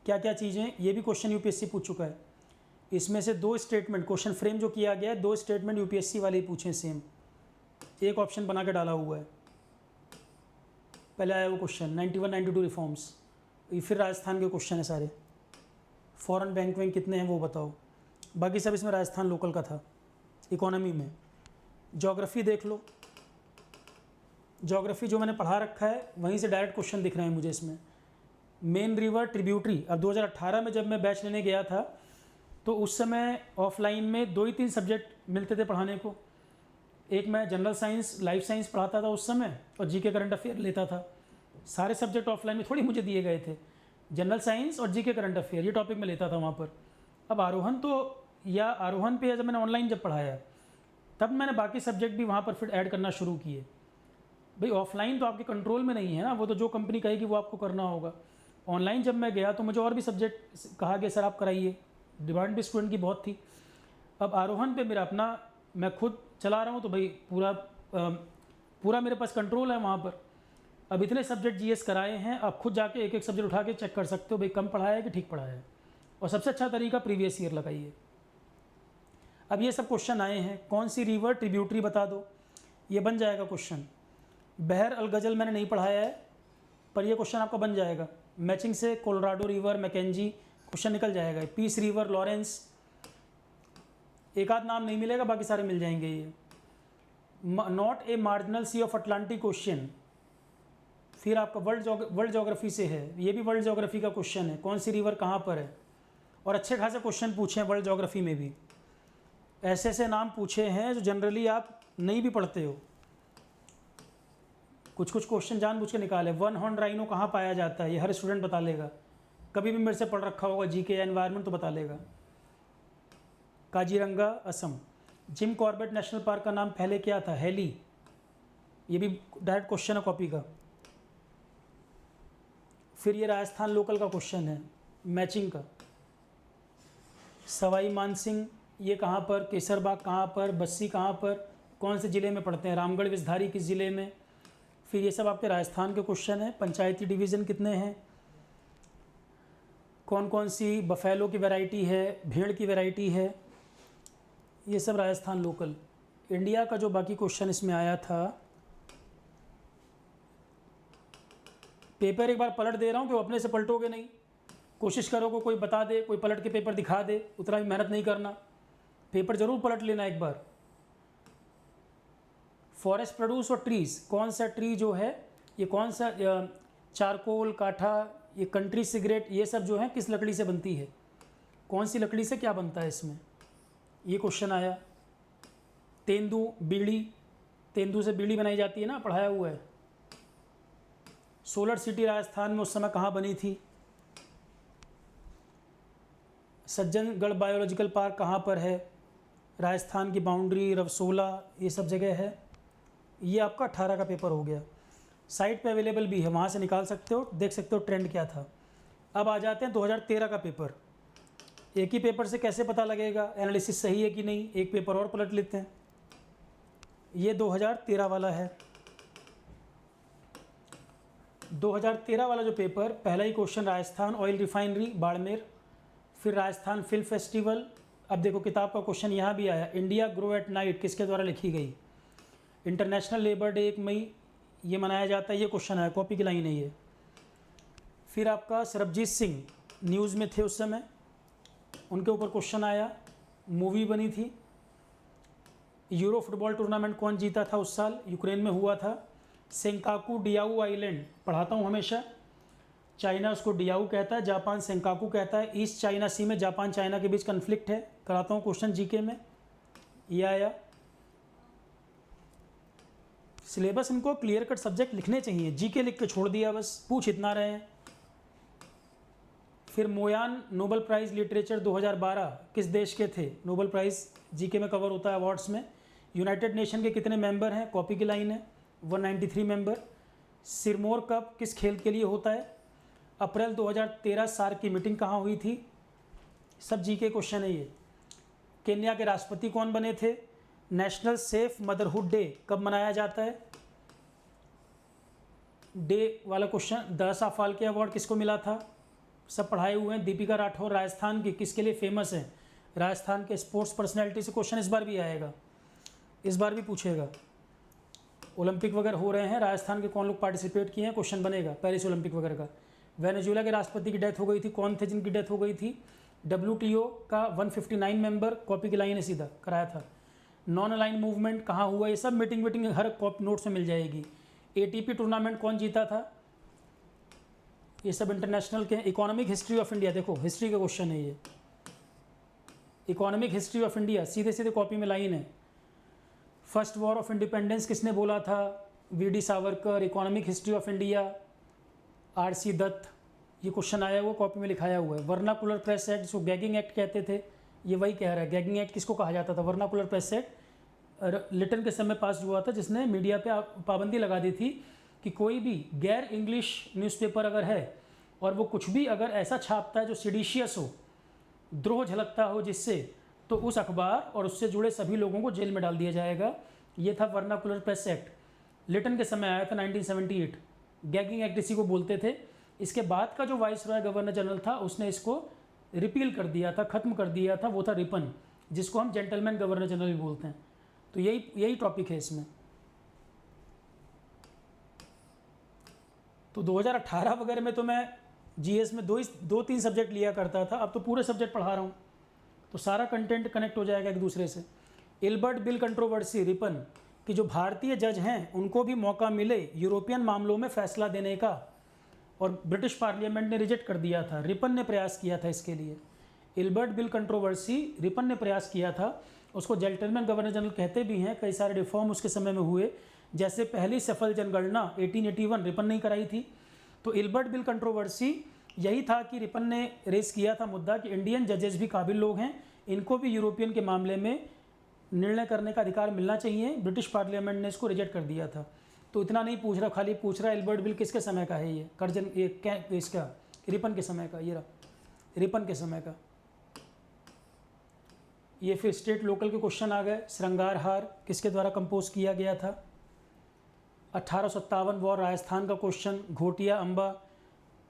Speaker 1: क्या क्या चीज़ें, ये भी क्वेश्चन यूपीएससी पूछ चुका है। इसमें से 2 स्टेटमेंट, क्वेश्चन फ्रेम जो किया गया है, 2 स्टेटमेंट यूपीएससी वाले ही पूछे सेम, एक ऑप्शन बना के डाला हुआ है। पहले आया वो क्वेश्चन 91-92 रिफॉर्म्स, ये फिर राजस्थान के क्वेश्चन है सारे। फॉरेन बैंक में कितने हैं वो बताओ, बाकी सब इसमें राजस्थान लोकल का था। इकोनॉमी में ज्योग्राफी देख लो, ज्योग्राफी जो मैंने पढ़ा रखा है वहीं से डायरेक्ट क्वेश्चन दिख रहे हैं मुझे इसमें। मेन रिवर ट्रिब्यूटरी, अब 2018 में जब मैं बैच लेने गया था तो उस समय ऑफलाइन में 2 ही 3 सब्जेक्ट मिलते थे पढ़ाने को। एक मैं जनरल साइंस, लाइफ साइंस पढ़ाता था उस समय, और जीके करंट अफेयर लेता था। सारे सब्जेक्ट ऑफलाइन में थोड़ी मुझे दिए गए थे, जनरल साइंस और जीके करंट अफेयर ये टॉपिक मैं लेता था वहाँ पर। अब आरोहण तो, या आरोहण पे जब मैंने ऑनलाइन जब पढ़ाया तब मैंने बाकी सब्जेक्ट भी वहाँ पर फिर ऐड करना शुरू किए। भाई ऑफलाइन तो आपके कंट्रोल में नहीं है ना, वो तो जो कंपनी कहेगी वो आपको करना होगा। ऑनलाइन जब मैं गया तो मुझे और भी सब्जेक्ट कहा गया सर आप कराइए, डिमांड भी स्टूडेंट की बहुत थी। अब आरोहण पे मेरा अपना, मैं खुद चला रहा हूँ तो भाई पूरा मेरे पास कंट्रोल है वहाँ पर। अब इतने सब्जेक्ट जीएस कराए हैं, आप खुद जाके एक एक सब्जेक्ट उठा के चेक कर सकते हो भाई कम पढ़ाया है कि ठीक पढ़ाया है, और सबसे अच्छा तरीका प्रीवियस ईयर लगाइए। अब ये सब क्वेश्चन आए हैं, कौन सी रिवर ट्रिब्यूटरी बता दो, ये बन जाएगा क्वेश्चन। बहर अल गजल मैंने नहीं पढ़ाया है पर ये क्वेश्चन आपका बन जाएगा। मैचिंग से कोलोराडो रिवर, मैकेंजी, क्वेश्चन निकल जाएगा। पीस रिवर, लॉरेंस, एक आध नाम नहीं मिलेगा, बाकी सारे मिल जाएंगे। ये not a marginal sea of Atlantic question, फिर आपका वर्ल्ड ज्योग्राफी से है, ये भी वर्ल्ड ज्योग्राफी का क्वेश्चन है, कौन सी रिवर कहाँ पर है, और अच्छे खासे क्वेश्चन पूछे हैं वर्ल्ड ज्योग्राफी में भी। ऐसे ऐसे नाम पूछे हैं जो जनरली आप नहीं भी पढ़ते हो, कुछ कुछ क्वेश्चन जानबूझ के निकाले। 1 हॉर्न राइनो कहाँ पाया जाता है, ये हर स्टूडेंट बता लेगा, कभी भी मेरे से पढ़ रखा होगा जीके या एनवायरनमेंट तो बता लेगा। Kaziranga, Assam. Jim Corbett national park का नाम पहले क्या था, हेली, ये भी डायरेक्ट क्वेश्चन है कॉपी का। फिर ये राजस्थान लोकल का क्वेश्चन है मैचिंग का। सवाई मानसिंह ये कहाँ पर, केसरबाग कहाँ पर, बस्सी कहाँ पर, कौन से ज़िले में पढ़ते हैं, रामगढ़ विषधारी किस ज़िले में। फिर ये सब आपके राजस्थान के क्वेश्चन हैं। पंचायती डिवीज़न कितने हैं, कौन कौन सी बफेलो की वैरायटी है, भेड़ की वैरायटी है, ये सब राजस्थान लोकल। इंडिया का जो बाकी क्वेश्चन इसमें आया था, पेपर एक बार पलट दे रहा हूँ कि अपने से पलटोगे नहीं, कोशिश करो को कोई बता दे, कोई पलट के पेपर दिखा दे, उतना भी मेहनत नहीं करना, पेपर ज़रूर पलट लेना एक बार। फॉरेस्ट प्रोड्यूस और ट्रीज़, कौन सा ट्री जो है, ये कौन सा, चारकोल, काठा, ये कंट्री सिगरेट, ये सब जो है किस लकड़ी से बनती है, कौन सी लकड़ी से क्या बनता है इसमें, ये क्वेश्चन आया। तेंदू, बीड़ी, तेंदू से बीड़ी बनाई जाती है ना, पढ़ाया हुआ है। सोलर सिटी राजस्थान में उस समय कहाँ बनी थी। सज्जनगढ़ बायोलॉजिकल पार्क कहाँ पर है, राजस्थान की बाउंड्री, रवसोला, ये सब जगह है। ये आपका 18 का पेपर हो गया, साइट पे अवेलेबल भी है, वहाँ से निकाल सकते हो, देख सकते हो ट्रेंड क्या था। अब आ जाते हैं 2013 का पेपर। एक ही पेपर से कैसे पता लगेगा एनालिसिस सही है कि नहीं, एक पेपर और पलट लेते हैं। ये 2013 वाला है। 2013 वाला जो पेपर, पहला ही question Rajasthan oil refinery Barmer, फिर राजस्थान फिल्म फेस्टिवल। अब देखो किताब का क्वेश्चन यहाँ भी आया, इंडिया ग्रो एट नाइट किसके द्वारा लिखी गई। इंटरनेशनल लेबर डे 1 मई ये मनाया जाता है, ये क्वेश्चन आया, कॉपी की लाइन है ये। फिर आपका सरबजीत सिंह न्यूज़ में थे उस समय, उनके ऊपर क्वेश्चन आया, मूवी बनी थी। यूरो फुटबॉल टूर्नामेंट कौन जीता था उस साल, यूक्रेन में हुआ था। सेंकाकू डियाऊ आइलैंड पढ़ाता हूँ हमेशा, चाइना उसको डियाऊ कहता है, जापान सेंकाकू कहता है। ईस्ट चाइना सी में जापान चाइना के बीच कन्फ्लिक्ट है, कराता हूँ क्वेश्चन जीके में, ये आया। सिलेबस इनको क्लियर कट सब्जेक्ट लिखने चाहिए, जीके लिख के छोड़ दिया बस, पूछ इतना रहे हैं। फिर मोयान नोबेल प्राइज़ लिटरेचर 2012 किस देश के थे, नोबेल प्राइज़ जीके में कवर होता है अवार्ड्स में। यूनाइटेड नेशन के कितने मेंबर हैं, कॉपी की लाइन है, 193 मेंबर। सिरमौर कप किस खेल के लिए होता है। अप्रैल 2013 सार्क की मीटिंग कहाँ हुई थी, सब जीके क्वेश्चन है ये। केन्या के राष्ट्रपति कौन बने थे। नेशनल सेफ मदरहुड डे कब मनाया जाता है, डे वाला क्वेश्चन। दादा फाल्के अवार्ड किसको मिला था, सब पढ़ाए हुए हैं। दीपिका राठौर राजस्थान की किसके लिए फेमस है, राजस्थान के स्पोर्ट्स पर्सनैलिटी से क्वेश्चन इस बार भी आएगा, इस बार भी पूछेगा। ओलंपिक वगैरह हो रहे हैं, राजस्थान के कौन लोग पार्टिसिपेट किए हैं, क्वेश्चन बनेगा, पेरिस ओलंपिक वगैरह का। वेनेजुएला के राष्ट्रपति की डेथ हो गई थी, कौन थे जिनकी डेथ हो गई थी। WTO का 159 मेंबर, कॉपी की लाइन है, सीधा कराया था। नॉन अलाइन मूवमेंट कहाँ हुआ, ये सब मीटिंग हर कॉपी नोट्स में मिल जाएगी। ATP टूर्नामेंट कौन जीता था, ये सब इंटरनेशनल के। इकोनॉमिक हिस्ट्री ऑफ इंडिया, देखो हिस्ट्री का क्वेश्चन है ये, इकोनॉमिक हिस्ट्री ऑफ इंडिया, सीधे सीधे कॉपी में लाइन है। फर्स्ट वॉर ऑफ इंडिपेंडेंस किसने बोला था, VD Savarkar. Economic history of India, RC Dutt, ये क्वेश्चन आया हुआ, कॉपी में लिखाया हुआ है। वर्नाकुलर प्रेस एक्ट जिसको गैगिंग एक्ट कहते थे, ये वही कह रहा है। गैगिंग एक्ट किसको कहा जाता था, वर्नाकुलर प्रेस एक्ट लिटन के समय पास हुआ था, जिसने मीडिया पे पाबंदी लगा दी थी कि कोई भी गैर इंग्लिश न्यूज़पेपर अगर है और वो कुछ भी अगर ऐसा छापता है जो सिडिशियस हो, द्रोह झलकता हो जिससे, तो उस अखबार और उससे जुड़े सभी लोगों को जेल में डाल दिया जाएगा। ये था वर्नाकुलर प्रेस एक्ट, लिटन के समय आया था 1978। गैगिंग एक्ट इसी को बोलते थे। इसके बाद का जो वाइस रॉय गवर्नर जनरल था उसने इसको रिपील कर दिया था, ख़त्म कर दिया था, वो था रिपन, जिसको हम जेंटलमैन गवर्नर जनरल भी बोलते हैं। तो यही टॉपिक है इसमें। तो 2018 वगैरह में तो मैं GS में दो तीन सब्जेक्ट लिया करता था, अब तो पूरे सब्जेक्ट पढ़ा रहा हूँ, तो सारा कंटेंट कनेक्ट हो जाएगा एक दूसरे से। इल्बर्ट बिल कंट्रोवर्सी, रिपन कि जो भारतीय जज हैं उनको भी मौका मिले यूरोपियन मामलों में फैसला देने का, और ब्रिटिश पार्लियामेंट ने रिजेक्ट कर दिया था। रिपन ने प्रयास किया था इसके लिए। इल्बर्ट बिल कंट्रोवर्सी रिपन ने प्रयास किया था, उसको जेंटलमैन गवर्नर जनरल कहते भी हैं। कई सारे रिफॉर्म उसके समय में हुए, जैसे पहली सफल जनगणना 1881 रिपन ने ही कराई थी। तो इल्बर्ट बिल कंट्रोवर्सी यही था कि रिपन ने रेस किया था मुद्दा कि इंडियन जजेस भी काबिल लोग हैं, इनको भी यूरोपियन के मामले में निर्णय करने का अधिकार मिलना चाहिए। ब्रिटिश पार्लियामेंट ने इसको रिजेक्ट कर दिया था। तो इतना नहीं पूछ रहा, खाली पूछ रहा इल्बर्ट बिल किसके समय का है, ये कर्जन ये इसका रिपन के समय का, ये रहा रिपन के समय का। ये फिर स्टेट लोकल के क्वेश्चन आ गए। श्रृंगार हार किसके द्वारा कंपोज किया गया था। 1857 वॉर राजस्थान का क्वेश्चन। घोटिया अम्बा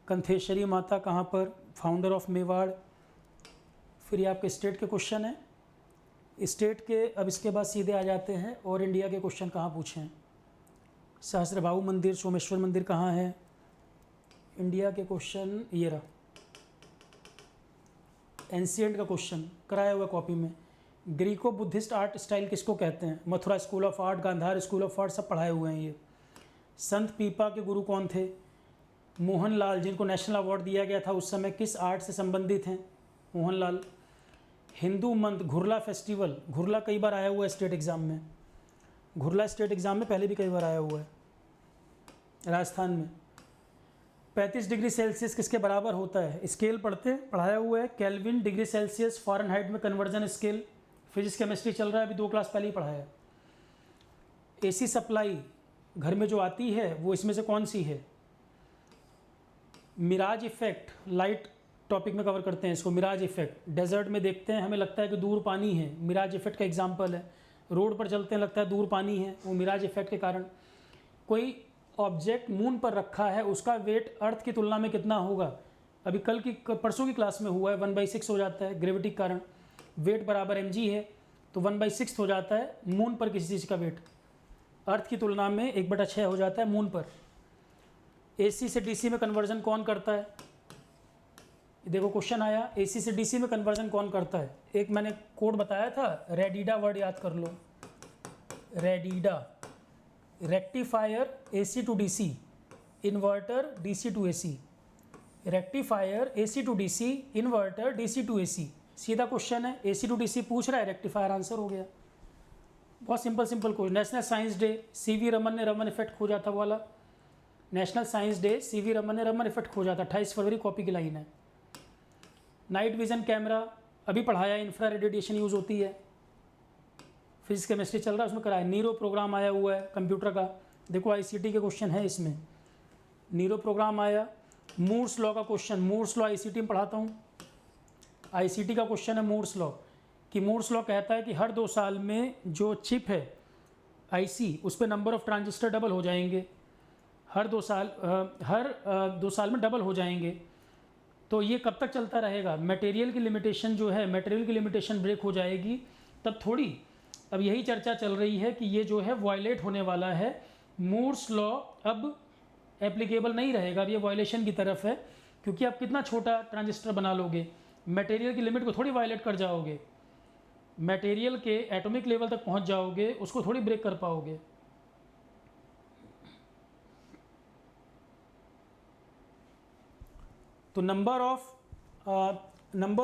Speaker 1: कंथेश्वरी माता कहाँ पर, फाउंडर ऑफ मेवाड़। फिर ये आपके स्टेट के क्वेश्चन हैं। स्टेट के अब इसके बाद सीधे आ जाते हैं और इंडिया के क्वेश्चन कहाँ पूछे हैं। सहस्त्रबाहु मंदिर, सोमेश्वर मंदिर कहाँ है। इंडिया के क्वेश्चन ये रहा। एंशिएंट का क्वेश्चन कराया हुआ कॉपी में। ग्रीको बुद्धिस्ट आर्ट स्टाइल किसको कहते हैं। Mathura school of art, Gandhara school of art, सब पढ़ाए हुए हैं ये। संत पीपा के गुरु कौन थे। मोहनलाल, जिनको नेशनल अवार्ड दिया गया था उस समय, किस आर्ट से संबंधित हैं, मोहनलाल। हिंदू मंथ घुरला फेस्टिवल, घुरला कई बार आया हुआ है स्टेट एग्ज़ाम में, घुरला स्टेट एग्ज़ाम में पहले भी कई बार आया हुआ है राजस्थान में। 35 डिग्री सेल्सियस किसके बराबर होता है, स्केल पढ़ाया हुआ है। केल्विन, डिग्री सेल्सियस, फ़ारेनहाइट में कन्वर्जन स्केल, फिजिक्स केमिस्ट्री चल रहा है अभी, 2 क्लास पहले ही पढ़ाया। AC सप्लाई घर में जो आती है वो इसमें से कौन सी है। मिराज इफेक्ट, लाइट टॉपिक में कवर करते हैं इसको। मिराज इफेक्ट, डेजर्ट में देखते हैं हमें लगता है कि दूर पानी है, मिराज इफेक्ट का एग्जाम्पल है। रोड पर चलते हैं लगता है दूर पानी है, वो मिराज इफेक्ट के कारण। कोई ऑब्जेक्ट मून पर रखा है उसका वेट अर्थ की तुलना में कितना होगा। अभी परसों की क्लास में हुआ है, 1/6 हो जाता है ग्रेविटी के कारण, वेट बराबर mg है तो 1/6 हो जाता है मून पर किसी चीज़ का वेट, अर्थ की तुलना में 1/6 हो जाता है मून पर। AC से DC में कन्वर्जन कौन करता है, देखो क्वेश्चन आया, AC से DC में कन्वर्जन कौन करता है। एक मैंने कोड बताया था, रेडिडा वर्ड याद कर लो, रेडिडा, rectifier AC to DC, inverter DC to AC, rectifier AC to DC, inverter DC to AC। सीधा क्वेश्चन है, AC टू DC पूछ रहा है, रेक्टिफायर आंसर हो गया। बहुत simple question. National science day, CV Raman ने रमन इफेक्ट खोजा था वाला, national science day CV Raman ने रमन इफेक्ट खोजा था, 28 फरवरी कॉपी की लाइन है। नाइट विजन कैमरा अभी पढ़ाया, इंफ्रारेड रेडिएशन यूज़ होती है, फिजिक्स केमिस्ट्री चल रहा है उसमें कराया। नीरो प्रोग्राम आया हुआ है कंप्यूटर का, देखो ICT के क्वेश्चन है इसमें, नीरो प्रोग्राम आया। मूर्स लॉ का क्वेश्चन, मूर्स लॉ ICT में पढ़ाता हूँ, ICT का क्वेश्चन है मूर्स लॉ, कि मूर्स लॉ कहता है कि हर 2 साल में जो चिप है IC उस पर नंबर ऑफ ट्रांजिस्टर डबल हो जाएंगे, हर 2 साल में डबल हो जाएंगे। तो ये कब तक चलता रहेगा, मटेरियल की लिमिटेशन जो है, मटेरियल की लिमिटेशन ब्रेक हो जाएगी तब थोड़ी। अब यही चर्चा चल रही है कि ये जो है वायलेट होने वाला है, मूर्स लॉ अब एप्लीकेबल नहीं रहेगा, अब ये वायलेशन की तरफ है, क्योंकि आप कितना छोटा ट्रांजिस्टर बना लोगे, मटेरियल की लिमिट को थोड़ी वायलेट कर जाओगे, मटेरियल के एटॉमिक लेवल तक पहुंच जाओगे, उसको थोड़ी ब्रेक कर पाओगे। तो नंबर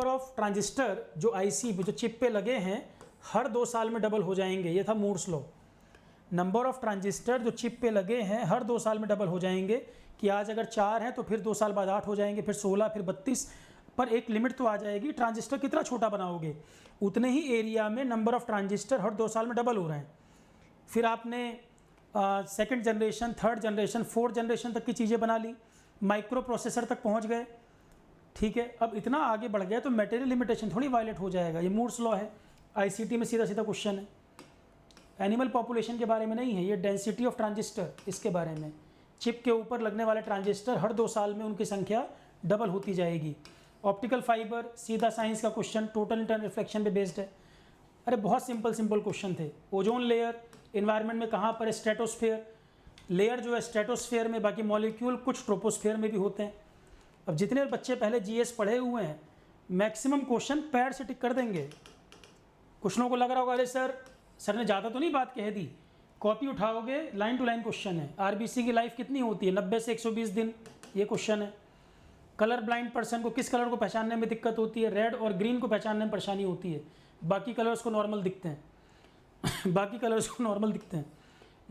Speaker 1: ऑफ ट्रांजिस्टर जो IC जो चिप पे लगे हैं हर 2 साल में डबल हो जाएंगे, ये था Moore's law. Number of transistor जो चिप पे लगे हैं हर 2 साल में डबल हो जाएंगे, कि आज अगर 4 हैं तो फिर 2 साल बाद 8 हो जाएंगे, फिर 16, फिर 32, पर एक लिमिट तो आ जाएगी। ट्रांजिस्टर कितना छोटा बनाओगे उतने ही एरिया में नंबर ऑफ ट्रांजिस्टर हर 2 साल में डबल हो रहे हैं। फिर आपने second generation, third generation, fourth generation तक की चीज़ें बना ली, माइक्रो प्रोसेसर तक पहुंच गए, ठीक है। अब इतना आगे बढ़ गया तो मटेरियल लिमिटेशन थोड़ी वायलेट हो जाएगा, ये मूर्स लॉ है। ICT में सीधा क्वेश्चन है, एनिमल पॉपुलेशन के बारे में नहीं है, ये डेंसिटी ऑफ ट्रांजिस्टर इसके बारे में। चिप के ऊपर लगने वाले ट्रांजिस्टर हर 2 साल में उनकी संख्या डबल होती जाएगी। ऑप्टिकल फाइबर सीधा साइंस का क्वेश्चन, टोटल इंटरनल रिफ्लेक्शन पे बेस्ड है। अरे बहुत सिंपल क्वेश्चन थे। ओजोन लेयर एनवायरनमेंट में कहाँ पर है, स्ट्रेटोस्फेयर लेयर जो है स्ट्रेटोस्फेयर में, बाकी मॉलिक्यूल कुछ ट्रोपोस्फेयर में भी होते हैं। अब जितने बच्चे पहले GS पढ़े हुए हैं मैक्सिमम क्वेश्चन पैर से टिक कर देंगे। कुछ लोगों को लग रहा होगा अरे सर ने ज़्यादा तो नहीं बात कह दी, कॉपी उठाओगे लाइन टू लाइन क्वेश्चन है। RBC की लाइफ कितनी होती है, 90 से 120 दिन, ये क्वेश्चन है। कलर ब्लाइंड पर्सन को किस कलर को पहचानने में दिक्कत होती है, रेड और ग्रीन को पहचानने में परेशानी होती है, बाकी कलर्स को नॉर्मल दिखते हैं बाकी कलर्स को नॉर्मल दिखते हैं।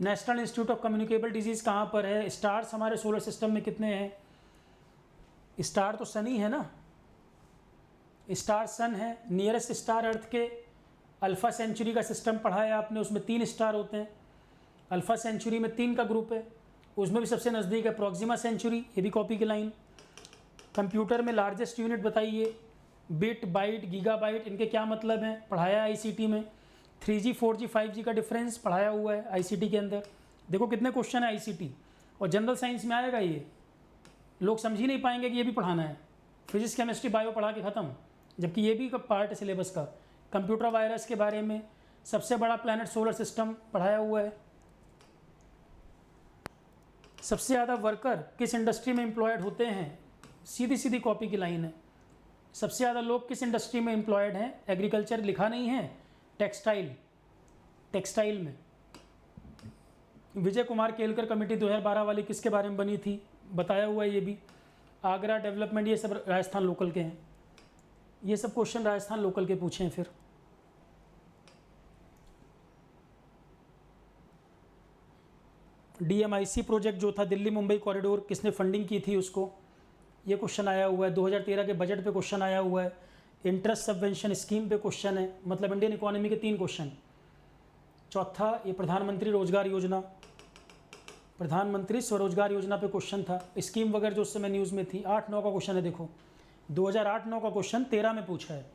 Speaker 1: National institute of communicable disease कहाँ पर है, स्टार्स हमारे सोलर सिस्टम में कितने हैं, स्टार तो सन ही है ना, स्टार सन है, नियरेस्ट स्टार अर्थ के। अल्फ़ा सेंचुरी का सिस्टम पढ़ा है आपने, उसमें 3 स्टार होते हैं, अल्फ़ा सेंचुरी में 3 का ग्रुप है, उसमें भी सबसे नज़दीक है प्रॉक्सिमा सेंचुरी, ये भी कॉपी की लाइन। कंप्यूटर में लार्जेस्ट यूनिट बताइए, बिट, बाइट, गीगाबाइट, इनके क्या मतलब हैं, पढ़ाया है ICT में। 3G 4G 5G का डिफरेंस पढ़ाया हुआ है ICT के अंदर। देखो कितने क्वेश्चन है ICT, और जनरल साइंस में आएगा ये, लोग समझ ही नहीं पाएंगे कि ये भी पढ़ाना है। फिजिक्स केमिस्ट्री बायो पढ़ा के ख़त्म, जबकि ये भी पार्ट है सिलेबस का। कंप्यूटर वायरस के बारे में, सबसे बड़ा प्लैनेट सोलर सिस्टम पढ़ाया हुआ है। सबसे ज़्यादा वर्कर किस इंडस्ट्री में एम्प्लॉयड होते हैं, सीधी कॉपी की लाइन है। सबसे ज़्यादा लोग किस इंडस्ट्री में एम्प्लॉयड हैं, एग्रीकल्चर लिखा नहीं है, टेक्सटाइल में। विजय कुमार केलकर कमेटी 2012 वाली किसके बारे में बनी थी, बताया हुआ है ये भी। आगरा डेवलपमेंट, ये सब राजस्थान लोकल के हैं, ये सब क्वेश्चन राजस्थान लोकल के पूछे हैं। फिर DMIC प्रोजेक्ट जो था दिल्ली मुंबई कॉरिडोर, किसने फंडिंग की थी उसको, ये क्वेश्चन आया हुआ है। 2013 के बजट पे क्वेश्चन आया हुआ है। इंटरेस्ट सबवेंशन स्कीम पे क्वेश्चन है, मतलब इंडियन इकोनॉमी के 3 क्वेश्चन। चौथा ये प्रधानमंत्री रोजगार योजना, प्रधानमंत्री स्वरोजगार योजना पे क्वेश्चन था, स्कीम वगैरह जो उस समय न्यूज़ में थी। 8-9 का क्वेश्चन है, देखो 2008-9 का क्वेश्चन 13 में पूछा है।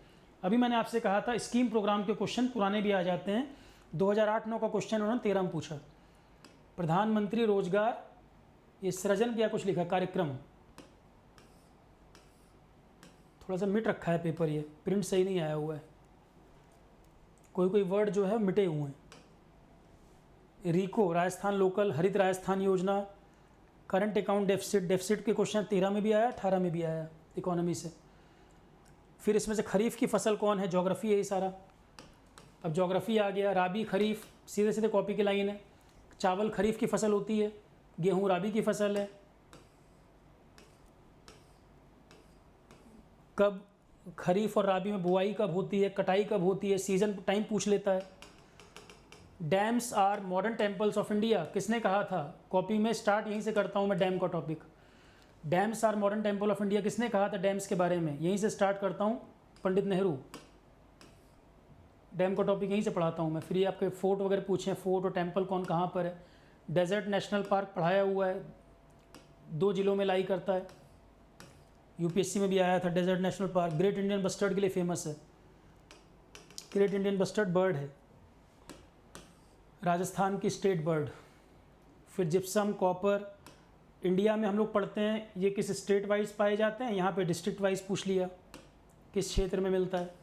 Speaker 1: अभी मैंने आपसे कहा था स्कीम प्रोग्राम के क्वेश्चन पुराने भी आ जाते हैं, 2008-9 का क्वेश्चन उन्होंने 13 में पूछा। प्रधानमंत्री रोजगार ये सृजन क्या कुछ लिखा, कार्यक्रम, थोड़ा सा मिट रखा है पेपर, ये प्रिंट सही नहीं आया हुआ है, कोई कोई वर्ड जो है मिटे हुए हैं। रीको राजस्थान लोकल, हरित राजस्थान योजना, करंट अकाउंट डेफिसिट, डेफिसिट के क्वेश्चन 13 में भी आया, 18 में भी आया इकोनॉमी से। फिर इसमें से खरीफ की फसल कौन है, ज्योग्राफी है ये सारा। अब ज्योग्राफी आ गया, राबी खरीफ सीधे सीधे कॉपी की लाइन है। चावल खरीफ की फसल होती है, गेहूँ राबी की फसल है। कब खरीफ और राबी में बुआई कब होती है, कटाई कब होती है, सीजन टाइम पूछ लेता है। Dams are modern temples of India, किसने कहा था, कॉपी में स्टार्ट यहीं से करता हूँ मैं डैम का topic. Dams are modern temple of India किसने कहा था डैम्स के बारे में, यहीं से स्टार्ट करता हूँ, पंडित नेहरू। डैम का टॉपिक यहीं से पढ़ाता हूँ मैं। फिर ये आपके फोर्ट वगैरह पूछे, फोर्ट और टेम्पल कौन कहाँ पर है। डेजर्ट नेशनल पार्क पढ़ाया हुआ है, 2 जिलों में लाई करता है, यूपीएससी में भी आया था desert national park. Great Indian bustard के लिए फेमस है, ग्रेट इंडियन बस्टर्ड बर्ड है, राजस्थान की स्टेट बर्ड। फिर जिप्सम, कॉपर, इंडिया में हम लोग पढ़ते हैं ये किस स्टेट वाइज पाए जाते हैं, यहाँ पे डिस्ट्रिक्ट वाइज पूछ लिया किस क्षेत्र में मिलता है।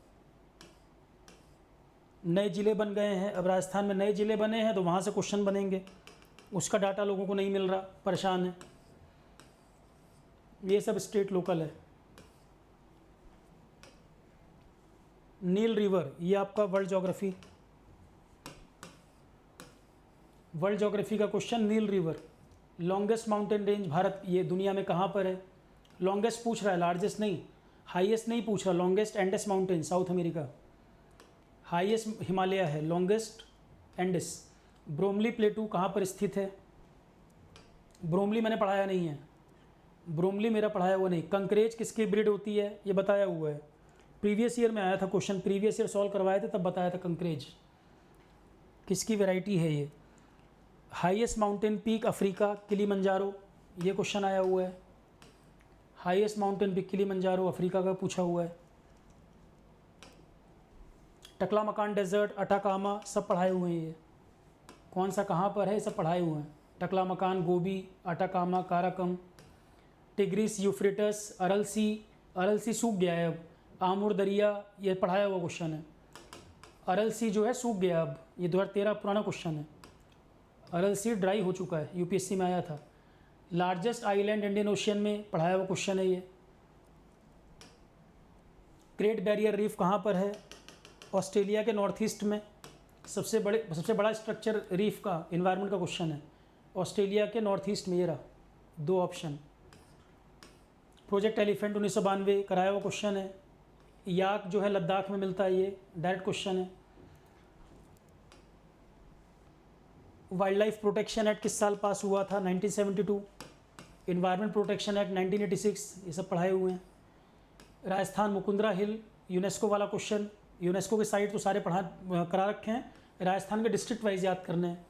Speaker 1: नए ज़िले बन गए हैं, अब राजस्थान में नए ज़िले बने हैं तो वहाँ से क्वेश्चन बनेंगे, उसका डाटा लोगों को नहीं मिल रहा, परेशान है। ये सब स्टेट लोकल है। नील रिवर, ये आपका वर्ल्ड ज्योग्राफी, वर्ल्ड ज्योग्राफी का question, Nile river. Longest mountain range Bharat, ये दुनिया में कहाँ पर है। लॉन्गेस्ट पूछ रहा है, लार्जेस्ट नहीं, हाईएस्ट नहीं पूछ रहा। Longest Andes mountain south America, highest Himalaya है, लॉन्गेस्ट एंडेस। ब्रोमली प्लेटू कहाँ पर स्थित है, ब्रोमली मैंने पढ़ाया नहीं है, ब्रोमली मेरा पढ़ाया हुआ नहीं। कंकरेज किसकी ब्रीड होती है ये बताया हुआ है, प्रीवियस ईयर में आया था क्वेश्चन, प्रीवियस ईयर सॉल्व करवाए थे तब बताया था कंकरेज किसकी वैरायटी है ये। Highest mountain peak Africa, Kilimanjaro, ये क्वेश्चन आया हुआ है। Highest mountain peak Kilimanjaro Africa का पूछा हुआ है। टकलामकान डेजर्ट, अटाकामा, सब पढ़ाए हुए हैं ये, कौन सा कहाँ पर है सब पढ़ाए हुए हैं। टकलामकान, गोबी, अटाकामा, काराकम, टिग्रिस, यूफ्रेटस, अरल सी सूख गया है अब। आमुर दरिया, ये पढ़ाया हुआ क्वेश्चन है। अरल सी जो है सूख गया अब, ये 2013 पुराना क्वेश्चन है। अरल सी ड्राई हो चुका है, यूपीएससी में आया था। लार्जेस्ट आइलैंड इंडियन ओशियन में पढ़ाया हुआ क्वेश्चन है ये। ग्रेट बैरियर रीफ कहाँ पर है, ऑस्ट्रेलिया के नॉर्थ ईस्ट में। सबसे बड़ा स्ट्रक्चर रीफ का इन्वायरमेंट का क्वेश्चन है, ऑस्ट्रेलिया के नॉर्थ ईस्ट में। ये रहा 2 ऑप्शन। प्रोजेक्ट एलिफेंट 1992 कराया हुआ क्वेश्चन है। याक जो है लद्दाख में मिलता है, ये डायरेक्ट क्वेश्चन है। वाइल्ड लाइफ प्रोटेक्शन एक्ट किस साल पास हुआ था, 1972। इन्वायरमेंट प्रोटेक्शन एक्ट 1986, ये सब पढ़ाए हुए हैं। राजस्थान मुकुंदरा हिल, यूनेस्को वाला क्वेश्चन, यूनेस्को के साइट तो सारे करा रखे हैं, राजस्थान के डिस्ट्रिक्ट वाइज याद करने हैं।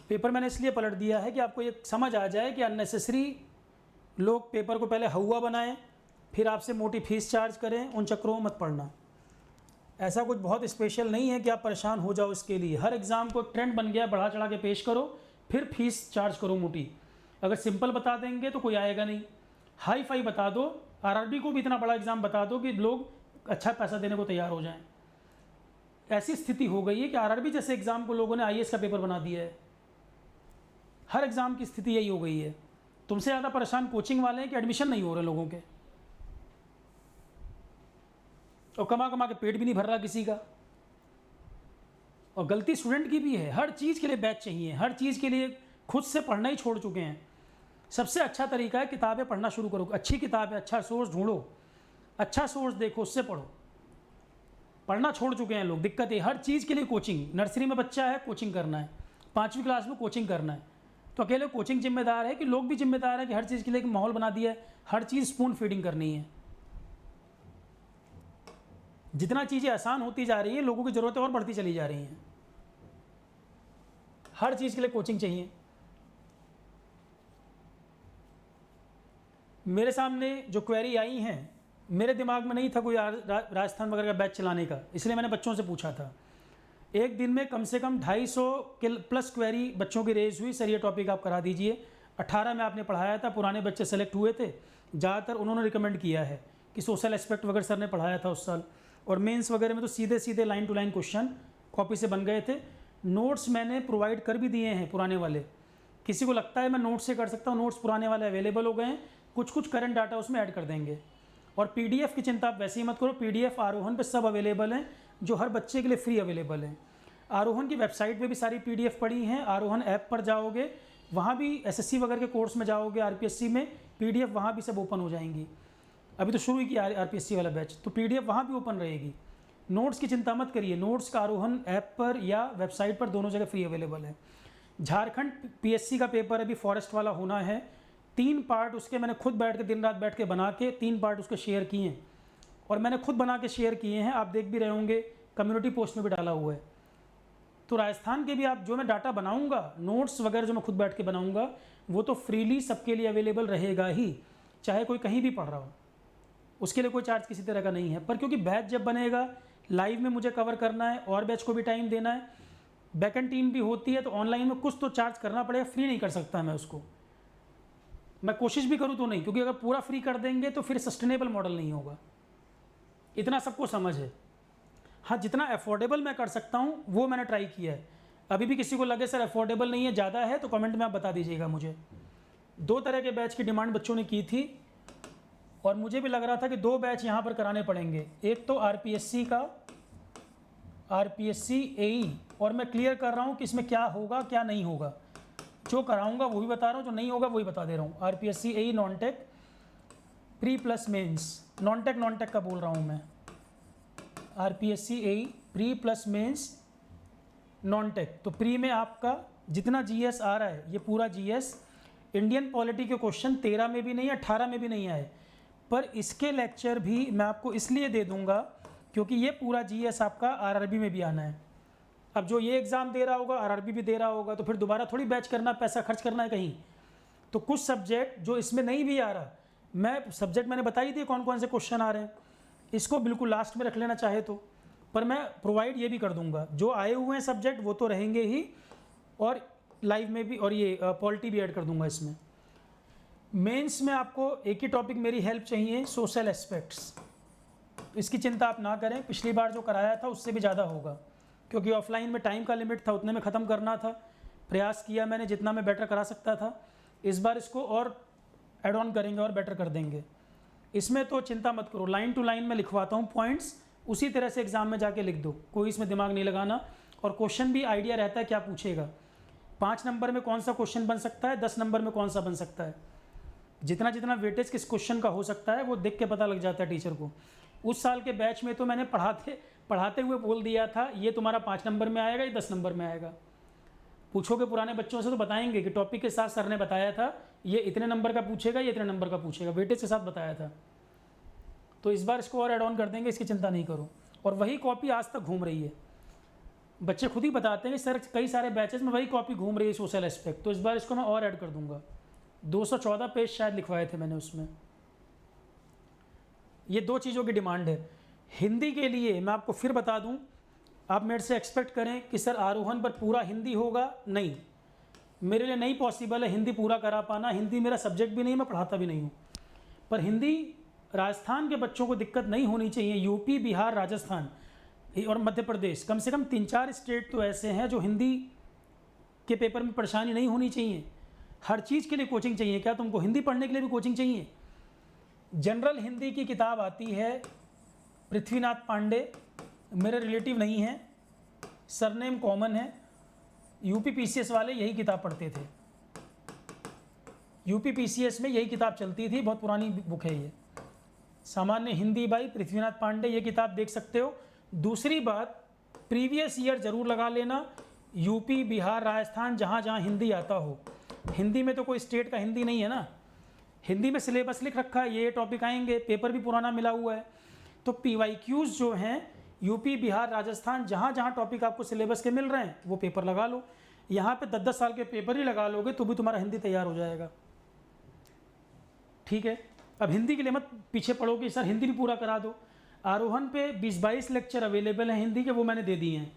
Speaker 1: पेपर मैंने इसलिए पलट दिया है कि आपको ये समझ आ जाए कि अननेसेसरी लोग पेपर को पहले हवा बनाएं, फिर आपसे मोटी फीस चार्ज करें, उन चक्रों में मत पड़ना। ऐसा कुछ बहुत स्पेशल नहीं है कि आप परेशान हो जाओ इसके लिए। हर एग्ज़ाम को ट्रेंड बन गया, बढ़ा चढ़ा के पेश करो, फिर फीस चार्ज करो मोटी। अगर सिंपल बता देंगे तो कोई आएगा नहीं, हाई फाई बता दो, आरआरबी को भी इतना बड़ा एग्ज़ाम बता दो कि लोग अच्छा पैसा देने को तैयार हो जाएं। ऐसी स्थिति हो गई है कि आरआरबी जैसे एग्ज़ाम को लोगों ने आईएएस का पेपर बना दिया है। हर एग्ज़ाम की स्थिति यही हो गई है। तुमसे ज़्यादा परेशान कोचिंग वाले हैं कि एडमिशन नहीं हो रहे लोगों के, और कमा कमा के पेट भी नहीं भर रहा किसी का। और गलती स्टूडेंट की भी है, हर चीज़ के लिए बैच चाहिए, हर चीज़ के लिए खुद से पढ़ना ही छोड़ चुके हैं। सबसे अच्छा तरीका है किताबें पढ़ना शुरू करो, अच्छी किताबें, अच्छा सोर्स ढूंढो, अच्छा सोर्स देखो, उससे पढ़ो। पढ़ना छोड़ चुके हैं लोग, दिक्कत है। हर चीज़ के लिए कोचिंग, नर्सरी में बच्चा है कोचिंग करना है, 5वीं क्लास में कोचिंग करना है, तो अकेले कोचिंग जिम्मेदार है कि लोग भी जिम्मेदार है कि हर चीज़ के लिए एक माहौल बना दिया है, हर चीज़ स्पून फीडिंग करनी है। जितना चीज़ें आसान होती जा रही हैं, लोगों की ज़रूरतें और बढ़ती चली जा रही हैं। हर चीज़ के लिए कोचिंग चाहिए। मेरे सामने जो क्वेरी आई हैं, मेरे दिमाग में नहीं था कोई राजस्थान वगैरह का बैच चलाने का, इसलिए मैंने बच्चों से पूछा था। एक दिन में कम से कम 250 के प्लस क्वेरी बच्चों की रेज हुई, सर ये टॉपिक आप करा दीजिए। 18 में आपने पढ़ाया था, पुराने बच्चे सेलेक्ट हुए थे, ज़्यादातर उन्होंने रिकमेंड किया है कि सोशल एस्पेक्ट वगैरह सर ने पढ़ाया था उस साल। और मेंस वगैरह में तो सीधे सीधे line to line question copy से बन गए थे। नोट्स मैंने प्रोवाइड कर भी दिए हैं पुराने वाले, किसी को लगता है मैं नोट्स से कर सकता हूँ, नोट्स पुराने वाले अवेलेबल हो गए हैं, कुछ कुछ करंट डाटा उसमें ऐड कर देंगे। और पीडीएफ की चिंता आप वैसे ही मत करो, पीडीएफ आरोहन पे सब अवेलेबल हैं, जो हर बच्चे के लिए फ्री अवेलेबल हैं। आरोहन की वेबसाइट पे भी सारी पीडीएफ पड़ी हैं, आरोहन ऐप पर जाओगे वहाँ भी एसएससी वगैरह के कोर्स में जाओगे, आरपीएससी में पीडीएफ वहाँ भी सब ओपन हो जाएंगी। अभी तो शुरू ही किया आरपीएससी वाला बैच, तो पीडीएफ वहाँ भी ओपन रहेगी। नोट्स की चिंता मत करिए, नोट्स का आरोहन ऐप पर या वेबसाइट पर दोनों जगह फ्री अवेलेबल है। झारखंड पीएससी का पेपर अभी फॉरेस्ट वाला होना है, 3 पार्ट उसके मैंने खुद बैठ के दिन रात बैठ के बना के 3 पार्ट उसके शेयर किए हैं, और मैंने खुद बना के शेयर किए हैं, आप देख भी रहे होंगे, कम्युनिटी पोस्ट में भी डाला हुआ है। तो राजस्थान के भी आप जो मैं डाटा बनाऊंगा, नोट्स वगैरह जो मैं खुद बैठ के बनाऊंगा, वो तो फ्रीली सबके लिए अवेलेबल रहेगा ही, चाहे कोई कहीं भी पढ़ रहा हो, उसके लिए कोई चार्ज किसी तरह का नहीं है। पर क्योंकि बैच जब बनेगा लाइव में मुझे कवर करना है और बैच को भी टाइम देना है, बैकएंड टीम भी होती है, तो ऑनलाइन में कुछ तो चार्ज करना पड़ेगा, फ्री नहीं कर सकता मैं उसको, मैं कोशिश भी करूँ तो नहीं, क्योंकि अगर पूरा फ्री कर देंगे तो फिर सस्टेनेबल मॉडल नहीं होगा, इतना सबको समझ है। हाँ, जितना अफोर्डेबल मैं कर सकता हूँ वो मैंने ट्राई किया है। अभी भी किसी को लगे सर अफोर्डेबल नहीं है, ज़्यादा है, तो कमेंट में आप बता दीजिएगा मुझे। 2 तरह के बैच की डिमांड बच्चों ने की थी, और मुझे भी लग रहा था कि 2 बैच यहाँ पर कराने पड़ेंगे। एक तो आरपीएससी का, आरपीएससी एई, और मैं क्लियर कर रहा हूँ कि इसमें क्या होगा क्या नहीं होगा, जो कराऊंगा वो भी बता रहा हूँ, जो नहीं होगा वही बता दे रहा हूँ। RPSC AE non tech pre plus mains, non tech का बोल रहा हूँ मैं, RPSC AE pre plus mains non tech. तो प्री में आपका जितना जीएस आ रहा है, ये पूरा जीएस, इंडियन पॉलिटी के क्वेश्चन 13 में भी नहीं है, 18 में भी नहीं आए, पर इसके लेक्चर भी मैं आपको इसलिए दे दूंगा क्योंकि ये पूरा जीएस आपका आरआरबी में भी आना है। अब जो ये एग्ज़ाम दे रहा होगा आरआरबी भी दे रहा होगा, तो फिर दोबारा थोड़ी बैच करना, पैसा खर्च करना है कहीं। तो कुछ सब्जेक्ट जो इसमें नहीं भी आ रहा, मैं सब्जेक्ट मैंने बताई थी कौन कौन से क्वेश्चन आ रहे हैं, इसको बिल्कुल लास्ट में रख लेना चाहे तो, पर मैं प्रोवाइड ये भी कर दूंगा, जो आए हुए हैं सब्जेक्ट वो तो रहेंगे ही, और लाइव में भी, और ये पॉलिटी भी ऐड कर दूंगा इसमें। मेंस में आपको एक ही टॉपिक मेरी हेल्प चाहिए, सोशल एस्पेक्ट्स। इसकी चिंता आप ना करें, पिछली बार जो कराया था उससे भी ज़्यादा होगा, क्योंकि ऑफलाइन में टाइम का लिमिट था, उतने में ख़त्म करना था, प्रयास किया मैंने जितना मैं बेटर करा सकता था। इस बार इसको और एड ऑन करेंगे और बेटर कर देंगे। इसमें तो चिंता मत करो, लाइन टू लाइन में लिखवाता हूँ पॉइंट्स, उसी तरह से एग्जाम में जाके लिख दो, कोई इसमें दिमाग नहीं लगाना। और क्वेश्चन भी आइडिया रहता है क्या पूछेगा, 5 नंबर में कौन सा क्वेश्चन बन सकता है, 10 नंबर में कौन सा बन सकता है, जितना जितना वेटेज किस क्वेश्चन का हो सकता है वो देख के पता लग जाता है टीचर को। उस साल के बैच में तो मैंने पढ़ाते हुए बोल दिया था ये तुम्हारा 5 नंबर में आएगा, ये 10 नंबर में आएगा। पूछोगे पुराने बच्चों से तो बताएंगे कि टॉपिक के साथ सर ने बताया था ये इतने नंबर का पूछेगा, ये इतने नंबर का पूछेगा, वेटेज के साथ बताया था। तो इस बार इसको और ऐड ऑन कर देंगे, इसकी चिंता नहीं करो। और वही कॉपी आज तक घूम रही है, बच्चे खुद ही बताते हैं कि सर कई सारे बैचेस में वही कॉपी घूम रही है सोशल एस्पेक्ट, तो इस बार इसको मैं और ऐड कर दूंगा। 214 पेज शायद लिखवाए थे मैंने उसमें। ये 2 चीज़ों की डिमांड है। हिंदी के लिए मैं आपको फिर बता दूं, आप मेरे से एक्सपेक्ट करें कि सर आरोहन पर पूरा हिंदी होगा, नहीं, मेरे लिए नहीं पॉसिबल है हिंदी पूरा करा पाना। हिंदी मेरा सब्जेक्ट भी नहीं, मैं पढ़ाता भी नहीं हूँ। पर हिंदी राजस्थान के बच्चों को दिक्कत नहीं होनी चाहिए। यूपी, बिहार, राजस्थान और मध्य प्रदेश, कम से कम 3-4 स्टेट तो ऐसे हैं जो हिंदी के पेपर में परेशानी नहीं होनी चाहिए। हर चीज़ के लिए कोचिंग चाहिए, क्या तुमको हिंदी पढ़ने के लिए भी कोचिंग चाहिए? जनरल हिंदी की किताब आती है, पृथ्वीनाथ पांडे, मेरे रिलेटिव नहीं हैं, सरनेम कॉमन है, यूपी पीसीएस वाले यही किताब पढ़ते थे, यूपी पीसीएस में यही किताब चलती थी, बहुत पुरानी बुक है ये। सामान्य हिंदी बाई पृथ्वीनाथ पांडे, ये किताब देख सकते हो। दूसरी बात, प्रीवियस ईयर ज़रूर लगा लेना, यूपी, बिहार, राजस्थान, जहाँ जहाँ हिंदी आता हो। हिंदी में तो कोई स्टेट का हिंदी नहीं है ना, हिंदी में सिलेबस लिख रखा है, ये टॉपिक आएंगे, पेपर भी पुराना मिला हुआ है। तो पीवाईक्यूज़ जो हैं यूपी, बिहार, राजस्थान, जहाँ जहाँ टॉपिक आपको सिलेबस के मिल रहे हैं वो पेपर लगा लो। यहाँ पे 10-10 साल के पेपर ही लगा लोगे तो भी तुम्हारा हिंदी तैयार हो जाएगा, ठीक है। अब हिंदी के लिए मत पीछे पड़ो कि सर हिंदी भी पूरा करा दो। आरोहन पे 20-22 लेक्चर अवेलेबल हैं हिंदी के, वो मैंने दे दिए हैं,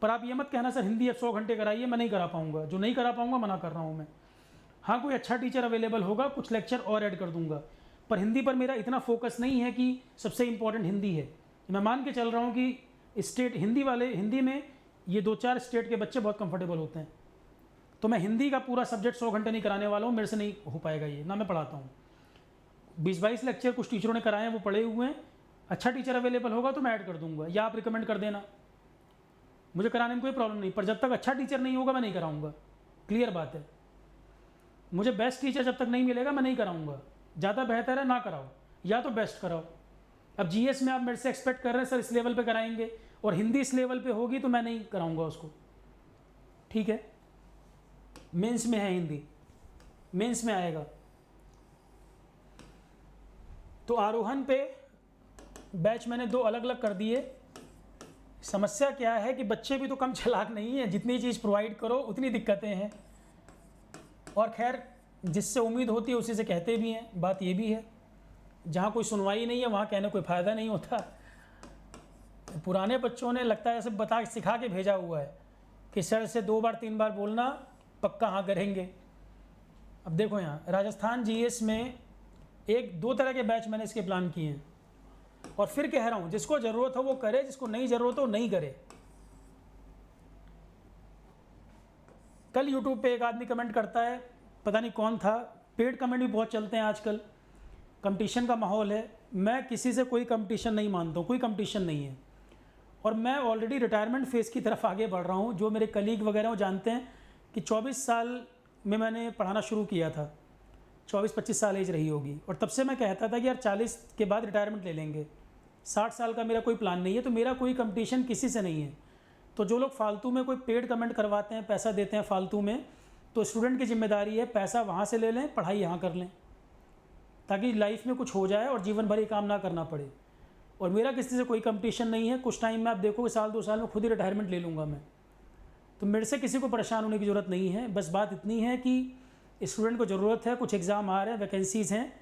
Speaker 1: पर आप ये मत कहना सर हिंदी अब 100 घंटे कराइए, मैं नहीं करा पाऊँगा। जो नहीं करा पाऊँगा मना कर रहा हूँ मैं। हाँ, कोई अच्छा टीचर अवेलेबल होगा, कुछ लेक्चर और ऐड कर दूँगा, पर हिंदी पर मेरा इतना फोकस नहीं है कि सबसे इम्पॉर्टेंट हिंदी है। मैं मान के चल रहा हूँ कि स्टेट हिंदी वाले, हिंदी में ये 2-4 स्टेट के बच्चे बहुत कंफर्टेबल होते हैं, तो मैं हिंदी का पूरा सब्जेक्ट 100 घंटे नहीं कराने वाला हूँ, मेरे से नहीं हो पाएगा ये, ना मैं पढ़ाता हूँ। 20-22 लेक्चर कुछ टीचरों ने कराए हैं, वो पढ़े हुए हैं। अच्छा टीचर अवेलेबल होगा तो मैं ऐड कर दूंगा, या आप रिकमेंड कर देना, मुझे कराने में कोई प्रॉब्लम नहीं, पर जब तक अच्छा टीचर नहीं होगा मैं नहीं कराऊंगा। क्लियर बात है। मुझे बेस्ट टीचर जब तक नहीं मिलेगा मैं नहीं कराऊंगा। ज़्यादा बेहतर है ना कराओ, या तो बेस्ट कराओ। अब जीएस में आप मेरे से एक्सपेक्ट कर रहे हैं सर इस लेवल पे कराएंगे, और हिंदी इस लेवल पे होगी, तो मैं नहीं कराऊंगा उसको। ठीक है, मेंस में है हिंदी, मेंस में आएगा। तो आरोहण पे बैच मैंने 2 अलग अलग कर दिए। समस्या क्या है कि बच्चे भी तो कम चालाक नहीं है, जितनी चीज़ प्रोवाइड करो उतनी दिक्कतें हैं। और खैर, जिससे उम्मीद होती है उसी से कहते भी हैं, बात ये भी है। जहाँ कोई सुनवाई नहीं है वहाँ कहने कोई फ़ायदा नहीं होता। पुराने बच्चों ने लगता है ऐसे बता सिखा के भेजा हुआ है कि सर से 2 बार 3 बार बोलना, पक्का हाँ करेंगे। अब देखो यहाँ राजस्थान जीएस में 1-2 तरह के बैच मैंने इसके प्लान किए हैं, और फिर कह रहा हूँ जिसको ज़रूरत हो वो करे, जिसको नहीं ज़रूरत हो नहीं करे। कल यूट्यूब पे एक आदमी कमेंट करता है, पता नहीं कौन था, पेड कमेंट भी बहुत चलते हैं आजकल, कंपटीशन का माहौल है। मैं किसी से कोई कंपटीशन नहीं मानता हूँ, कोई कंपटीशन नहीं है, और मैं ऑलरेडी रिटायरमेंट फेज़ की तरफ आगे बढ़ रहा हूँ। जो मेरे कलीग वगैरह वो जानते हैं कि 24 साल में मैंने पढ़ाना शुरू किया था, 24-25 साल एज रही होगी, और तब से मैं कहता था कि यार 40 के बाद रिटायरमेंट ले लेंगे, 60 साल का मेरा कोई प्लान नहीं है। तो मेरा कोई कंपटीशन किसी से नहीं है। तो जो लोग फालतू में कोई पेड कमेंट करवाते हैं, पैसा देते हैं फालतू में, तो स्टूडेंट की जिम्मेदारी है पैसा वहाँ से ले लें, पढ़ाई यहाँ कर लें, ताकि लाइफ में कुछ हो जाए और जीवन भर ये काम ना करना पड़े। और मेरा किसी से कोई कंपटीशन नहीं है। कुछ टाइम में आप देखोगे 1-2 साल में खुद ही रिटायरमेंट ले लूँगा मैं। तो मेरे से किसी को परेशान होने की ज़रूरत नहीं है। बस बात इतनी है कि स्टूडेंट को ज़रूरत है, कुछ एग्ज़ाम आ रहे हैं, वैकेंसीज़ हैं,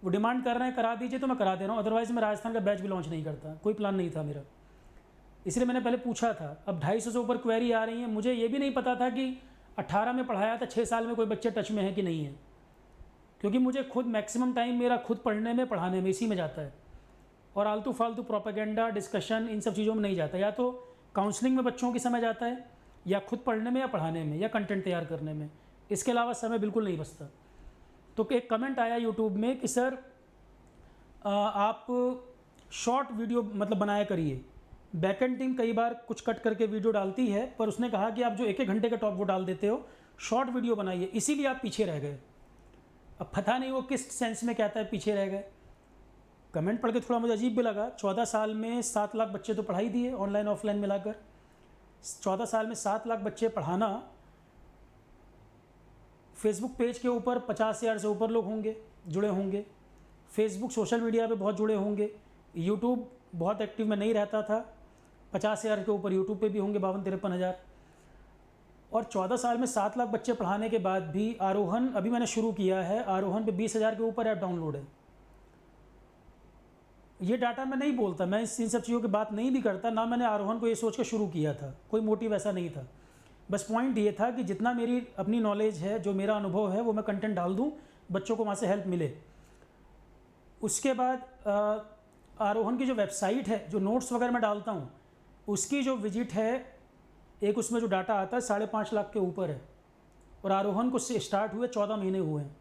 Speaker 1: वो डिमांड कर रहे हैं करा दीजिए, तो मैं करा दे रहा हूँ। अदरवाइज़ मैं राजस्थान का बैच भी लॉन्च नहीं करता, कोई प्लान नहीं था मेरा। इसलिए मैंने पहले पूछा था। अब 250 से ऊपर क्वेरी आ रही हैं। मुझे ये भी नहीं पता था कि 18 में पढ़ाया था, 6 साल में कोई बच्चे टच में है कि नहीं है, क्योंकि मुझे खुद मैक्सिमम टाइम मेरा खुद पढ़ने में, पढ़ाने में, इसी में जाता है, और आलतू फालतू प्रोपेगेंडा, डिस्कशन, इन सब चीज़ों में नहीं जाता। या तो काउंसलिंग में बच्चों की समय जाता है, या खुद पढ़ने में, या पढ़ाने में, या कंटेंट तैयार करने में। इसके अलावा समय बिल्कुल नहीं बचता। तो एक कमेंट आया यूट्यूब में कि सर आप शॉर्ट वीडियो मतलब बनाया करिए। बैकएंड टीम कई बार कुछ कट करके वीडियो डालती है, पर उसने कहा कि आप जो 1-1 घंटे का टॉप वो डाल देते हो, शॉर्ट वीडियो बनाइए, इसीलिए आप पीछे रह गए। अब पता नहीं वो किस सेंस में कहता है पीछे रह गए। कमेंट पढ़ के थोड़ा मुझे अजीब भी लगा। 14 साल में 7 लाख बच्चे तो पढ़ाई दिए, ऑनलाइन ऑफलाइन मिलाकर। 14 साल में 7 लाख बच्चे पढ़ाना, फेसबुक पेज के ऊपर 50,000 से ऊपर लोग होंगे, जुड़े होंगे। फेसबुक सोशल मीडिया पे बहुत जुड़े होंगे। यूट्यूब बहुत एक्टिव में नहीं रहता था, 50,000 के ऊपर यूट्यूब पे भी होंगे, 52-53 हज़ार। और 14 साल में 7 लाख बच्चे पढ़ाने के बाद भी आरोहण अभी मैंने शुरू किया है, आरोहण पे 20,000 के ऊपर ऐप डाउनलोड है। ये डाटा मैं नहीं बोलता, मैं इन सब चीज़ों की बात नहीं भी करता, ना मैंने आरोहण को ये सोच कर शुरू किया था, कोई मोटिव ऐसा नहीं था। बस पॉइंट ये था कि जितना मेरी अपनी नॉलेज है, जो मेरा अनुभव है, वो मैं कंटेंट डाल दूँ, बच्चों को वहाँ से हेल्प मिले। उसके बाद आरोहण की जो वेबसाइट है, जो नोट्स वगैरह मैं डालता हूँ, उसकी जो विजिट है, एक उसमें जो डाटा आता है 5.5 लाख के ऊपर है, और आरोहण को स्टार्ट हुए 14 महीने हुए हैं।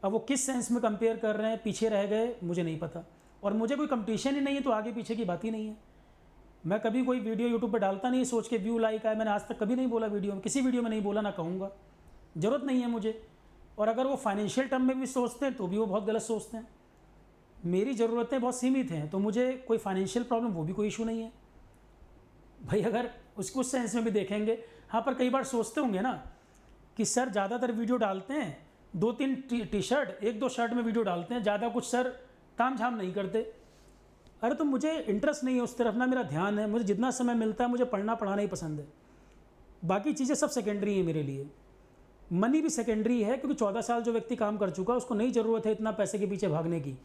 Speaker 1: अब वो किस सेंस में कंपेयर कर रहे हैं, पीछे रह गए, मुझे नहीं पता। और मुझे कोई कंपटीशन ही नहीं है, तो आगे पीछे की बात ही नहीं है। मैं कभी कोई वीडियो यूट्यूब पे डालता नहीं सोच के व्यू लाइक आए, मैंने आज तक कभी नहीं बोला वीडियो में, किसी वीडियो में नहीं बोला, ना कहूँगा, ज़रूरत नहीं है मुझे। और अगर वो फाइनेंशियल टर्म में भी सोचते हैं तो भी वो बहुत गलत सोचते हैं। मेरी ज़रूरतें बहुत सीमित हैं, तो मुझे कोई फाइनेंशियल प्रॉब्लम, वो भी कोई इशू नहीं है भाई। अगर उसको उस सेंस में भी देखेंगे, हाँ, पर कई बार सोचते होंगे ना कि सर ज़्यादातर वीडियो डालते हैं, 2-3 टी शर्ट, 1-2 शर्ट में वीडियो डालते हैं, ज़्यादा कुछ सर ताम झाम नहीं करते। अरे तो मुझे इंटरेस्ट नहीं है उस तरफ, ना मेरा ध्यान है। मुझे जितना समय मिलता है, मुझे पढ़ना पढ़ाना ही पसंद है। बाकी चीज़ें सब सेकेंडरी हैं मेरे लिए। मनी भी सेकेंडरी है, क्योंकि 14 साल जो व्यक्ति काम कर चुका है, उसको नहीं ज़रूरत है इतना पैसे के पीछे भागने की।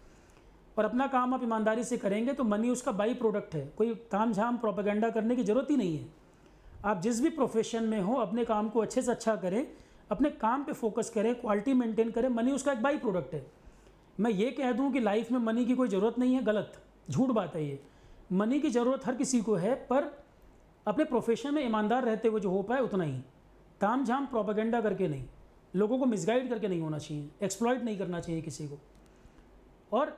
Speaker 1: और अपना काम आप ईमानदारी से करेंगे तो मनी उसका बाई प्रोडक्ट है, कोई ताम झाम प्रोपेगेंडा करने की ज़रूरत ही नहीं है। आप जिस भी प्रोफेशन में हो अपने काम को अच्छे से अच्छा करें, अपने काम पे फोकस करें, क्वालिटी मेंटेन करें। मनी उसका एक बाई प्रोडक्ट है। मैं ये कह दूं कि लाइफ में मनी की कोई ज़रूरत नहीं है, गलत, झूठ बात है ये। मनी की ज़रूरत हर किसी को है, पर अपने प्रोफेशन में ईमानदार रहते हुए जो हो पाए उतना ही। ताम झाम प्रोपेगेंडा करके नहीं, लोगों को मिसगाइड करके नहीं होना चाहिए, एक्सप्लॉइट नहीं करना चाहिए किसी को। और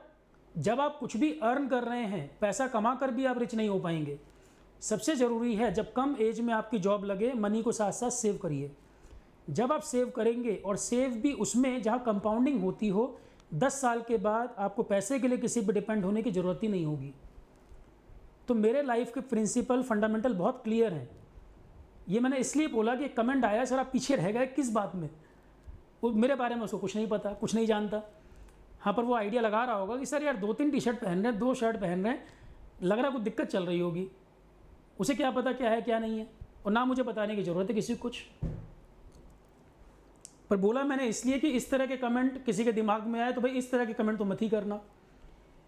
Speaker 1: जब आप कुछ भी अर्न कर रहे हैं, पैसा कमा कर भी आप रिच नहीं हो पाएंगे। सबसे ज़रूरी है जब कम एज में आपकी जॉब लगे, मनी को साथ साथ सेव करिए। जब आप सेव करेंगे, और सेव भी उसमें जहाँ कंपाउंडिंग होती हो, 10 साल के बाद आपको पैसे के लिए किसी पर डिपेंड होने की ज़रूरत ही नहीं होगी। तो मेरे लाइफ के प्रिंसिपल फंडामेंटल बहुत क्लियर हैं। ये मैंने इसलिए बोला कि कमेंट आया सर आप पीछे रह गए किस बात में, वो मेरे बारे में उसको कुछ नहीं पता, कुछ नहीं जानता। हाँ, पर वो आइडिया लगा रहा होगा कि सर यार 2-3 टी शर्ट पहन रहे हैं, 2 शर्ट पहन रहे हैं, लग रहा कुछ दिक्कत चल रही होगी। उसे क्या पता क्या है क्या नहीं है, और ना मुझे बताने की ज़रूरत है किसी को कुछ। पर बोला मैंने इसलिए कि इस तरह के कमेंट किसी के दिमाग में आए तो भाई इस तरह के कमेंट तो मत ही करना।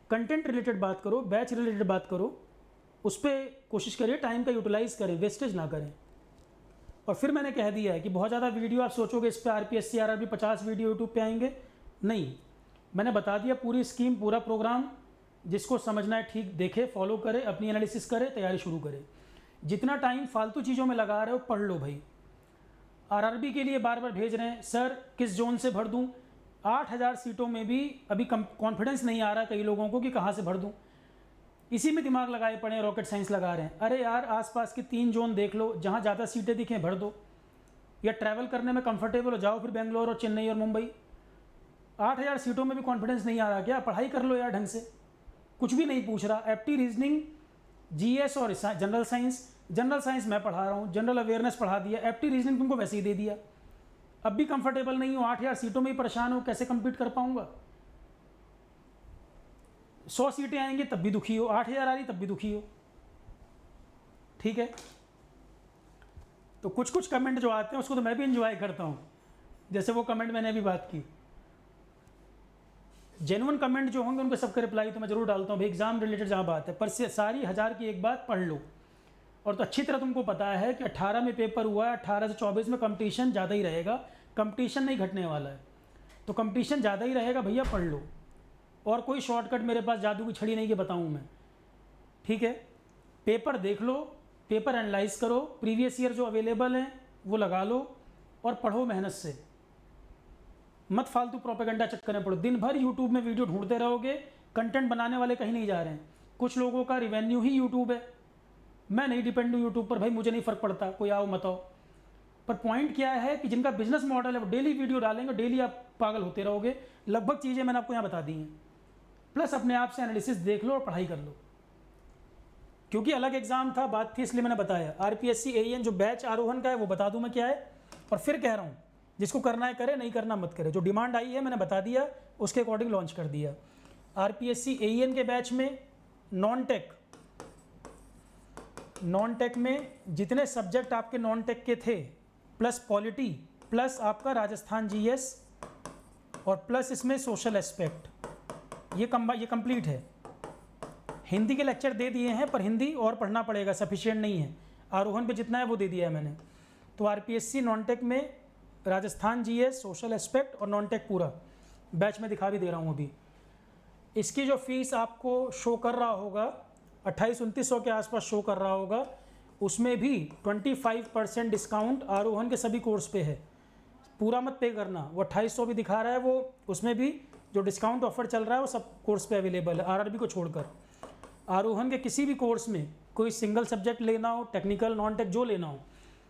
Speaker 1: कंटेंट रिलेटेड बात करो, बैच रिलेटेड बात करो, उस पर कोशिश करिए टाइम का यूटिलाइज़ करें, वेस्टेज ना करें। और फिर मैंने कह दिया है कि बहुत ज़्यादा वीडियो आप सोचोगे इस पर RPSC RRB 50 वीडियो यूट्यूब पे आएंगे, नहीं। मैंने बता दिया पूरी स्कीम, पूरा प्रोग्राम, जिसको समझना है ठीक देखे, फॉलो करे, अपनी एनालिसिस करे, तैयारी शुरू करे। जितना टाइम फालतू चीज़ों में लगा रहे हो पढ़ लो भाई। RRB के लिए बार बार भेज रहे हैं सर किस जोन से भर दूँ, 8000 सीटों में भी अभी कॉन्फिडेंस नहीं आ रहा कई लोगों को कि कहाँ से भर दूँ। इसी में दिमाग लगाए पड़े, रॉकेट साइंस लगा रहे हैं। अरे यार आसपास के 3 जोन देख लो, जहाँ ज़्यादा सीटें दिखें भर दो, या ट्रैवल करने में कंफर्टेबल हो जाओ फिर बेंगलोर और चेन्नई और मुंबई। 8000 सीटों में भी कॉन्फिडेंस नहीं आ रहा क्या, पढ़ाई कर लो यार ढंग से। कुछ भी नहीं पूछ रहा, एप्टी रीजनिंग, GS और जनरल साइंस मैं पढ़ा रहा हूँ, जनरल अवेयरनेस पढ़ा दिया, एप्टी रीजनिंग तुमको वैसे ही दे दिया। अब भी कंफर्टेबल नहीं हो, 8000 सीटों में ही परेशान हो, कैसे कम्पीट कर पाऊँगा। 100 सीटें आएंगी तब भी दुखी हो, 8000 आ रही तब भी दुखी हो। ठीक है, तो कुछ कुछ कमेंट जो आते हैं उसको तो मैं भी एंजॉय करता हूँ। जैसे वो कमेंट मैंने अभी बात की, जेन्युइन कमेंट जो होंगे उनके सबका रिप्लाई तो मैं जरूर डालता हूँ भाई, एग्जाम रिलेटेड जहाँ बात है। पर से सारी 1000 की एक बात पढ़ लो। और तो अच्छी तरह तुमको पता है कि 18 में पेपर हुआ है, 18 से 24 में कंपटीशन ज़्यादा ही रहेगा, कंपटीशन नहीं घटने वाला है। तो कंपटीशन ज़्यादा ही रहेगा भैया, पढ़ लो। और कोई शॉर्टकट मेरे पास जादू की छड़ी नहीं कि बताऊँ मैं। ठीक है, पेपर देख लो, पेपर एनालाइज करो, प्रीवियस ईयर जो अवेलेबल हैं वो लगा लो, और पढ़ो मेहनत से। मत फालतू प्रोपेगेंडा चक्कर में पड़ो। दिन भर यूट्यूब में वीडियो ढूंढते रहोगे, कंटेंट बनाने वाले कहीं नहीं जा रहे हैं। कुछ लोगों का रिवेन्यू ही यूट्यूब है। मैं नहीं डिपेंड हूँ यूट्यूब पर भाई, मुझे नहीं फ़र्क पड़ता, कोई आओ मत आओ। पर पॉइंट क्या है कि जिनका बिजनेस मॉडल है वो डेली वीडियो डालेंगे, डेली आप पागल होते रहोगे। लगभग चीज़ें मैंने आपको यहाँ बता दी हैं। प्लस अपने आप से एनालिसिस देख लो और पढ़ाई कर लो, क्योंकि अलग एग्जाम था, बात थी, इसलिए मैंने बताया। RPSC AEN जो बैच आरोहण का है वो बता दूं मैं क्या है। और फिर कह रहा हूँ जिसको करना है करे, नहीं करना मत करे। जो डिमांड आई है मैंने बता दिया, उसके अकॉर्डिंग लॉन्च कर दिया। RPSC AEN के बैच में नॉन टेक में जितने सब्जेक्ट आपके नॉन टेक के थे, प्लस पॉलिटी, प्लस आपका राजस्थान GS, और प्लस इसमें सोशल एस्पेक्ट, ये कंप्लीट है। हिंदी के लेक्चर दे दिए हैं, पर हिंदी और पढ़ना पड़ेगा, सफिशिएंट नहीं है। आरोहण पे जितना है वो दे दिया है मैंने। तो RPSC नॉन टेक में राजस्थान GS, सोशल एस्पेक्ट और नॉन टेक पूरा बैच में दिखा भी दे रहा हूँ अभी। इसकी जो फीस आपको शो कर रहा होगा 2800-2900 के आसपास शो कर रहा होगा, उसमें भी 25% डिस्काउंट आरोहण के सभी कोर्स पे है। पूरा मत पे करना, वो 2800 भी दिखा रहा है, वो उसमें भी जो डिस्काउंट ऑफर चल रहा है वो सब कोर्स पे अवेलेबल है, RRB को छोड़कर। आरोहण के किसी भी कोर्स में कोई सिंगल सब्जेक्ट लेना हो, टेक्निकल नॉन टेक जो लेना हो,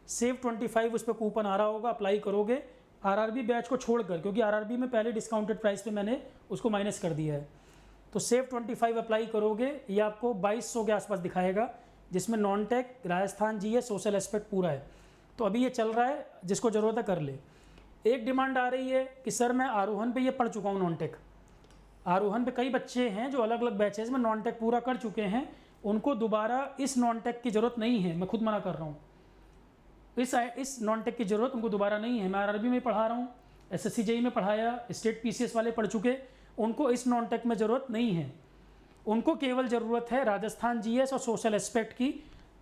Speaker 1: सेव 25 उस पर कूपन आ रहा होगा, अप्लाई करोगे RRB बैच को छोड़कर, क्योंकि RRB में पहले डिस्काउंटेड प्राइस पे मैंने उसको माइनस कर दिया है। तो सेव 25 अप्लाई करोगे, ये आपको 2200 के आसपास दिखाएगा, जिसमें non tech, Rajasthan GS, social aspect पूरा है। तो अभी ये चल रहा है, जिसको ज़रूरत है कर ले। एक डिमांड आ रही है कि सर मैं आरोहण पे ये पढ़ चुका हूँ नॉन टेक। आरोहण पे कई बच्चे हैं जो अलग अलग बैचेज में नॉन टेक पूरा कर चुके हैं, उनको दोबारा इस नॉन टेक की ज़रूरत नहीं है। मैं खुद मना कर रहा हूँ, इस नॉन टेक की ज़रूरत उनको दोबारा नहीं है। मैं RRB में पढ़ा रहा हूँ, SSC JEE में पढ़ाया, स्टेट PCS वाले पढ़ चुके, उनको इस नॉन टेक में ज़रूरत नहीं है। उनको केवल ज़रूरत है राजस्थान GS और सोशल एस्पेक्ट की,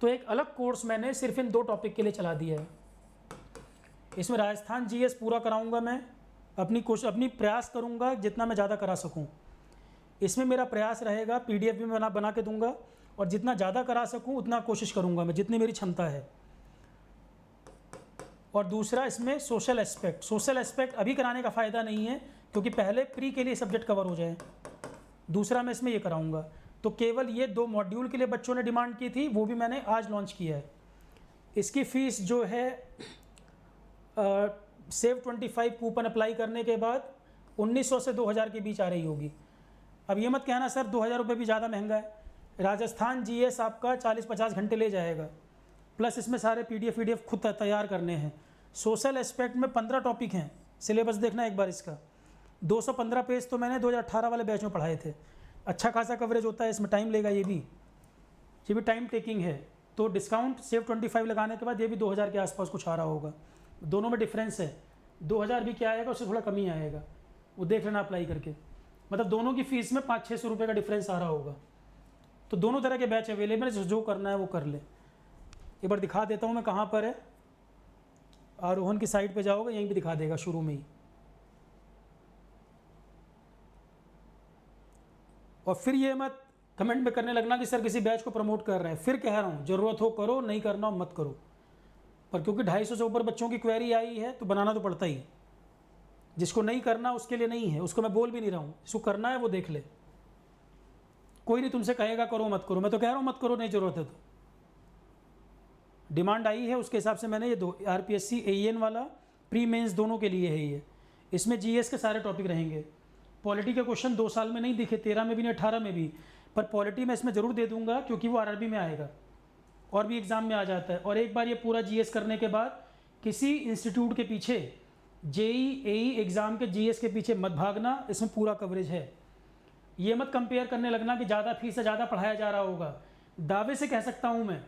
Speaker 1: तो एक अलग कोर्स मैंने सिर्फ इन 2 टॉपिक के लिए चला दिया है। इसमें राजस्थान जीएस पूरा कराऊंगा मैं, अपनी प्रयास करूंगा जितना मैं ज़्यादा करा सकूं। इसमें मेरा प्रयास रहेगा, पीडीएफ भी मैं बना के दूंगा, और जितना ज़्यादा करा सकूं उतना कोशिश करूंगा मैं, जितनी मेरी क्षमता है। और दूसरा इसमें सोशल एस्पेक्ट अभी कराने का फ़ायदा नहीं है, क्योंकि पहले प्री के लिए सब्जेक्ट कवर हो जाए। दूसरा मैं इसमें ये कराऊंगा। तो केवल ये 2 मॉड्यूल के लिए बच्चों ने डिमांड की थी, वो भी मैंने आज लॉन्च किया है। इसकी फ़ीस जो है सेव 25 कूपन अप्लाई करने के बाद 1900 से 2000 के बीच आ रही होगी। अब ये मत कहना सर 2000 रुपये भी ज़्यादा महंगा है। राजस्थान जीएस आपका 40-50 घंटे ले जाएगा, प्लस इसमें सारे पीडीएफ खुद तैयार करने हैं। सोशल एस्पेक्ट में 15 टॉपिक हैं, सिलेबस देखना एक बार इसका। 215 पेज तो मैंने 2018 वाले बैच में पढ़ाए थे। अच्छा खासा कवरेज होता है, इसमें टाइम लेगा, ये भी टाइम टेकिंग है। तो डिस्काउंट सेव 25 लगाने के बाद ये भी 2000 के आसपास कुछ आ रहा होगा। दोनों में डिफरेंस है, 2000 भी क्या आएगा, उससे थोड़ा कम ही आएगा, वो देख लेना अप्लाई करके। मतलब दोनों की फ़ीस में 500-600 रुपये का डिफरेंस आ रहा होगा। तो दोनों तरह के बैच अवेलेबल है, जो करना है वो कर ले। एक बार दिखा देता हूँ मैं कहाँ पर है। आरोहन की साइट पे जाओगे, यहीं पे दिखा देगा शुरू में ही। और फिर ये मत कमेंट में करने लगना कि सर किसी बैच को प्रमोट कर रहे हैं। फिर कह रहा हूँ, ज़रूरत हो करो, नहीं करना हो मत करो। पर क्योंकि 250 से ऊपर बच्चों की क्वेरी आई है तो बनाना तो पड़ता ही। जिसको नहीं करना उसके लिए नहीं है, उसको मैं बोल भी नहीं रहा हूँ। जिसको करना है वो देख ले, कोई नहीं तुमसे कहेगा करो मत करो। मैं तो कह रहा हूँ मत करो, नहीं ज़रूरत है तो। डिमांड आई है उसके हिसाब से मैंने ये 2 आरपीएससी एईएन वाला प्री मेंस दोनों के लिए है ये। इसमें जीएस के सारे टॉपिक रहेंगे। पॉलिटी के क्वेश्चन 2 साल में नहीं दिखे, 13 में भी नहीं, 18 में भी। पर पॉलिटी मैं इसमें ज़रूर दे दूंगा, क्योंकि वो आरआरबी में आएगा और भी एग्ज़ाम में आ जाता है। और एक बार ये पूरा जीएस करने के बाद किसी इंस्टीट्यूट के पीछे, जेई एई एग्ज़ाम के जीएस के पीछे मत भागना, इसमें पूरा कवरेज है। ये मत कंपेयर करने लगना कि ज़्यादा फीस से ज़्यादा पढ़ाया जा रहा होगा। दावे से कह सकता हूँ मैं,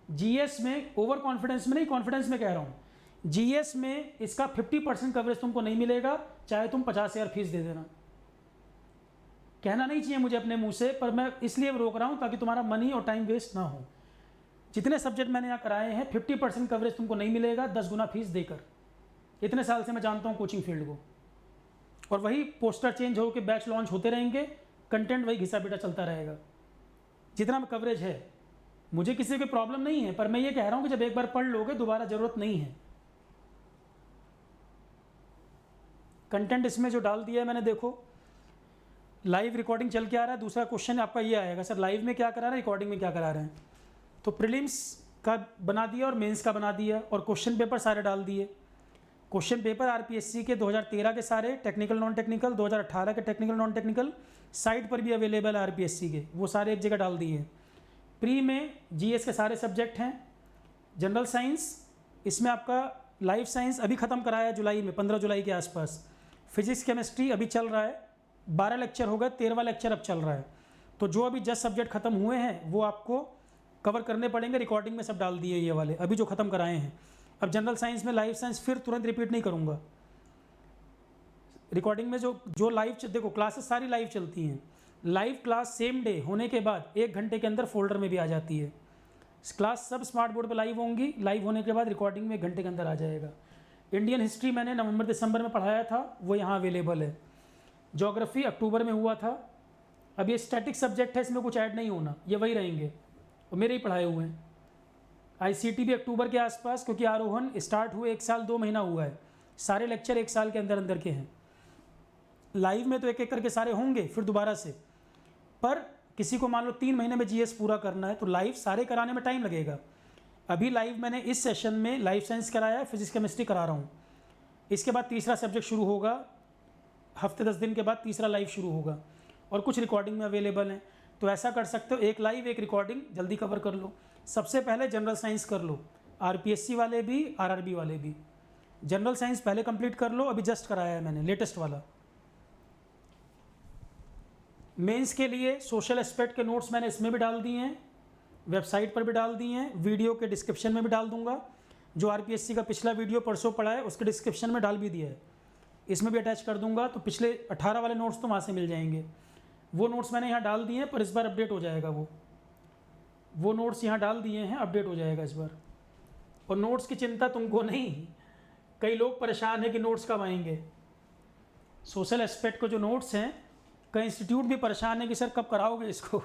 Speaker 1: जीएस में, ओवर कॉन्फिडेंस में नहीं, कॉन्फिडेंस में कह रहा हूँ, जीएस में इसका 50% कवरेज तुमको नहीं मिलेगा, चाहे तुम 50,000 फीस दे देना। कहना नहीं चाहिए मुझे अपने मुंह से, पर मैं इसलिए रोक रहा हूँ ताकि तुम्हारा मनी और टाइम वेस्ट ना हो। जितने सब्जेक्ट मैंने यहाँ कराए हैं 50% कवरेज तुमको नहीं मिलेगा 10 गुना फीस देकर। इतने साल से मैं जानता हूँ कोचिंग फील्ड को। और वही पोस्टर चेंज हो के बैच लॉन्च होते रहेंगे, कंटेंट वही घिसा पिटा चलता रहेगा। जितना कवरेज है, मुझे किसी की प्रॉब्लम नहीं है, पर मैं ये कह रहा हूँ कि जब एक बार पढ़ लोगे दोबारा ज़रूरत नहीं है। कंटेंट इसमें जो डाल दिया है मैंने, देखो लाइव रिकॉर्डिंग चल के आ रहा है। दूसरा क्वेश्चन आपका ये आएगा, सर लाइव में क्या करा रहे हैं, रिकॉर्डिंग में क्या करा रहे हैं। तो प्रीलिम्स का बना दिया और मेंस का बना दिया, और क्वेश्चन पेपर सारे डाल दिए। क्वेश्चन पेपर आरपीएससी के 2013 के सारे, टेक्निकल नॉन टेक्निकल, 2018 के टेक्निकल नॉन टेक्निकल, साइट पर भी अवेलेबल है आरपीएससी के, वो सारे एक जगह डाल दिए। प्री में जीएस के सारे सब्जेक्ट हैं। जनरल साइंस, इसमें आपका लाइफ साइंस अभी ख़त्म कराया जुलाई में, 15 जुलाई के आसपास। फिजिक्स केमिस्ट्री अभी चल रहा है, 12 लेक्चर हो गए, 13वां लेक्चर अब चल रहा है। तो जो अभी 10 सब्जेक्ट खत्म हुए हैं वो आपको कवर करने पड़ेंगे। रिकॉर्डिंग में सब डाल दिए ये वाले, अभी जो ख़त्म कराए हैं। अब जनरल साइंस में लाइफ साइंस फिर तुरंत रिपीट नहीं करूँगा। रिकॉर्डिंग में जो लाइव, देखो क्लासेस सारी लाइव चलती हैं। लाइव क्लास सेम डे होने के बाद 1 घंटे के अंदर फोल्डर में भी आ जाती है। क्लास सब स्मार्ट बोर्ड पे लाइव होंगी, लाइव होने के बाद रिकॉर्डिंग में 1 घंटे के अंदर आ जाएगा। इंडियन हिस्ट्री मैंने नवंबर दिसंबर में पढ़ाया था, वो यहाँ अवेलेबल है। ज्योग्राफी अक्टूबर में हुआ था। अब ये स्टैटिक सब्जेक्ट है, इसमें कुछ ऐड नहीं होना, ये वही रहेंगे और मेरे ही पढ़ाए हुए हैं। आईसीटी भी अक्टूबर के आसपास, क्योंकि आरोहण स्टार्ट हुए 1 साल 2 महीना हुआ है। सारे लेक्चर 1 साल के अंदर अंदर के हैं। लाइव में तो एक एक करके सारे होंगे फिर दोबारा से, पर किसी को मान लो 3 महीने में जीएस पूरा करना है तो लाइव सारे कराने में टाइम लगेगा। अभी लाइव मैंने इस सेशन में लाइफ साइंस कराया है, फिजिक्स केमिस्ट्री करा रहा हूँ। इसके बाद तीसरा सब्जेक्ट शुरू होगा, हफ्ते 10 दिन के बाद तीसरा लाइव शुरू होगा, और कुछ रिकॉर्डिंग में अवेलेबल हैं। तो ऐसा कर सकते हो, एक लाइव एक रिकॉर्डिंग जल्दी कवर कर लो। सबसे पहले जनरल साइंस कर लो, आरपीएससी वाले भी आरआरबी वाले भी। जनरल साइंस पहले कंप्लीट कर लो, अभी जस्ट कराया है मैंने लेटेस्ट वाला। मेंस के लिए सोशल एस्पेक्ट के नोट्स मैंने इसमें भी डाल दिए हैं, वेबसाइट पर भी डाल दिए हैं, वीडियो के डिस्क्रिप्शन में भी डाल दूंगा। जो आरपीएससी का पिछला वीडियो परसों पढ़ा है उसके डिस्क्रिप्शन में डाल भी दिया है, इसमें भी अटैच कर दूंगा। तो पिछले 18 वाले नोट्स तो वहाँ से मिल जाएंगे। वो नोट्स मैंने यहाँ डाल दिए हैं, पर इस बार अपडेट हो जाएगा वो। वो नोट्स यहाँ डाल दिए हैं, अपडेट हो जाएगा इस बार। और नोट्स की चिंता तुमको नहीं, कई लोग परेशान हैं कि नोट्स कब आएंगे। सोशल एस्पेक्ट को जो नोट्स हैं, कई इंस्टीट्यूट भी परेशान है कि सर कब कराओगे इसको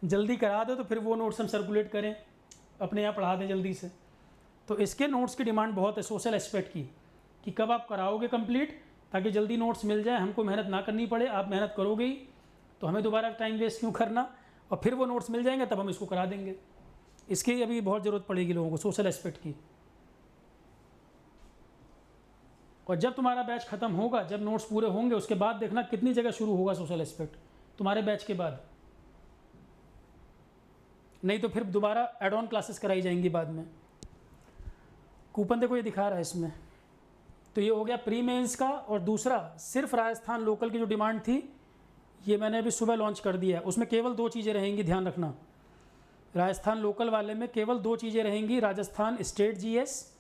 Speaker 1: जल्दी करा दो तो फिर वो नोट्स हम सर्कुलेट करें, अपने यहाँ पढ़ा दें जल्दी से। तो इसके नोट्स की डिमांड बहुत है सोशल एस्पेक्ट की, कि कब आप कराओगे कंप्लीट, ताकि जल्दी नोट्स मिल जाए, हमको मेहनत ना करनी पड़े। आप मेहनत करोगे ही तो हमें दोबारा टाइम वेस्ट क्यों करना, और फिर वो नोट्स मिल जाएंगे तब हम इसको करा देंगे। इसकी अभी बहुत ज़रूरत पड़ेगी लोगों को सोशल एस्पेक्ट की। और जब तुम्हारा बैच ख़त्म होगा, जब नोट्स पूरे होंगे, उसके बाद देखना कितनी जगह शुरू होगा सोशल एस्पेक्ट तुम्हारे बैच के बाद। नहीं तो फिर दोबारा एड ऑन क्लासेस कराई जाएंगी बाद में। कूपन देखो ये दिखा रहा है इसमें। तो ये हो गया प्री मेंस का। और दूसरा, सिर्फ राजस्थान लोकल की जो डिमांड थी, ये मैंने अभी सुबह लॉन्च कर दिया है। उसमें केवल 2 चीज़ें रहेंगी, ध्यान रखना। राजस्थान लोकल वाले में केवल 2 चीज़ें रहेंगी, राजस्थान स्टेट जीएस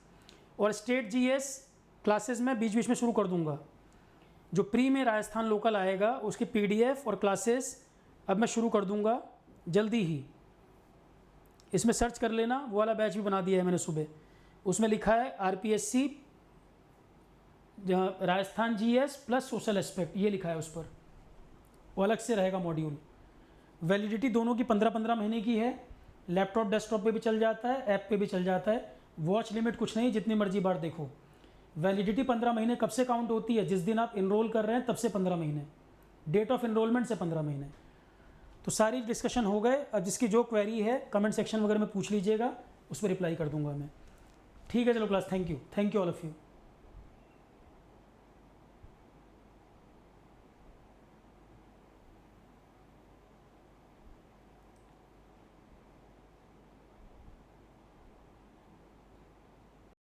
Speaker 1: और स्टेट जीएस क्लासेस में बीच बीच में शुरू कर दूंगा। जो प्री में राजस्थान लोकल आएगा उसकी पीडीएफ और क्लासेस अब मैं शुरू कर दूंगा जल्दी ही। इसमें सर्च कर लेना, वो वाला बैच भी बना दिया है मैंने सुबह। उसमें लिखा है RPSC Rajasthan GS plus social aspect, ये लिखा है उस पर। वो अलग से रहेगा मॉड्यूल। वैलिडिटी दोनों की 15-15 महीने की है। लैपटॉप डेस्कटॉप पे भी चल जाता है, ऐप पे भी चल जाता है। वॉच लिमिट कुछ नहीं, जितनी मर्जी बार देखो। वैलिडिटी 15 महीने कब से काउंट होती है? जिस दिन आप इनरोल कर रहे हैं तब से 15 महीने, डेट ऑफ इनरोलमेंट से 15 महीने। तो सारी डिस्कशन हो गए। अब जिसकी जो क्वेरी है कमेंट सेक्शन वगैरह में पूछ लीजिएगा, उस पर रिप्लाई कर दूंगा मैं। ठीक है, चलो class, thank you all of you.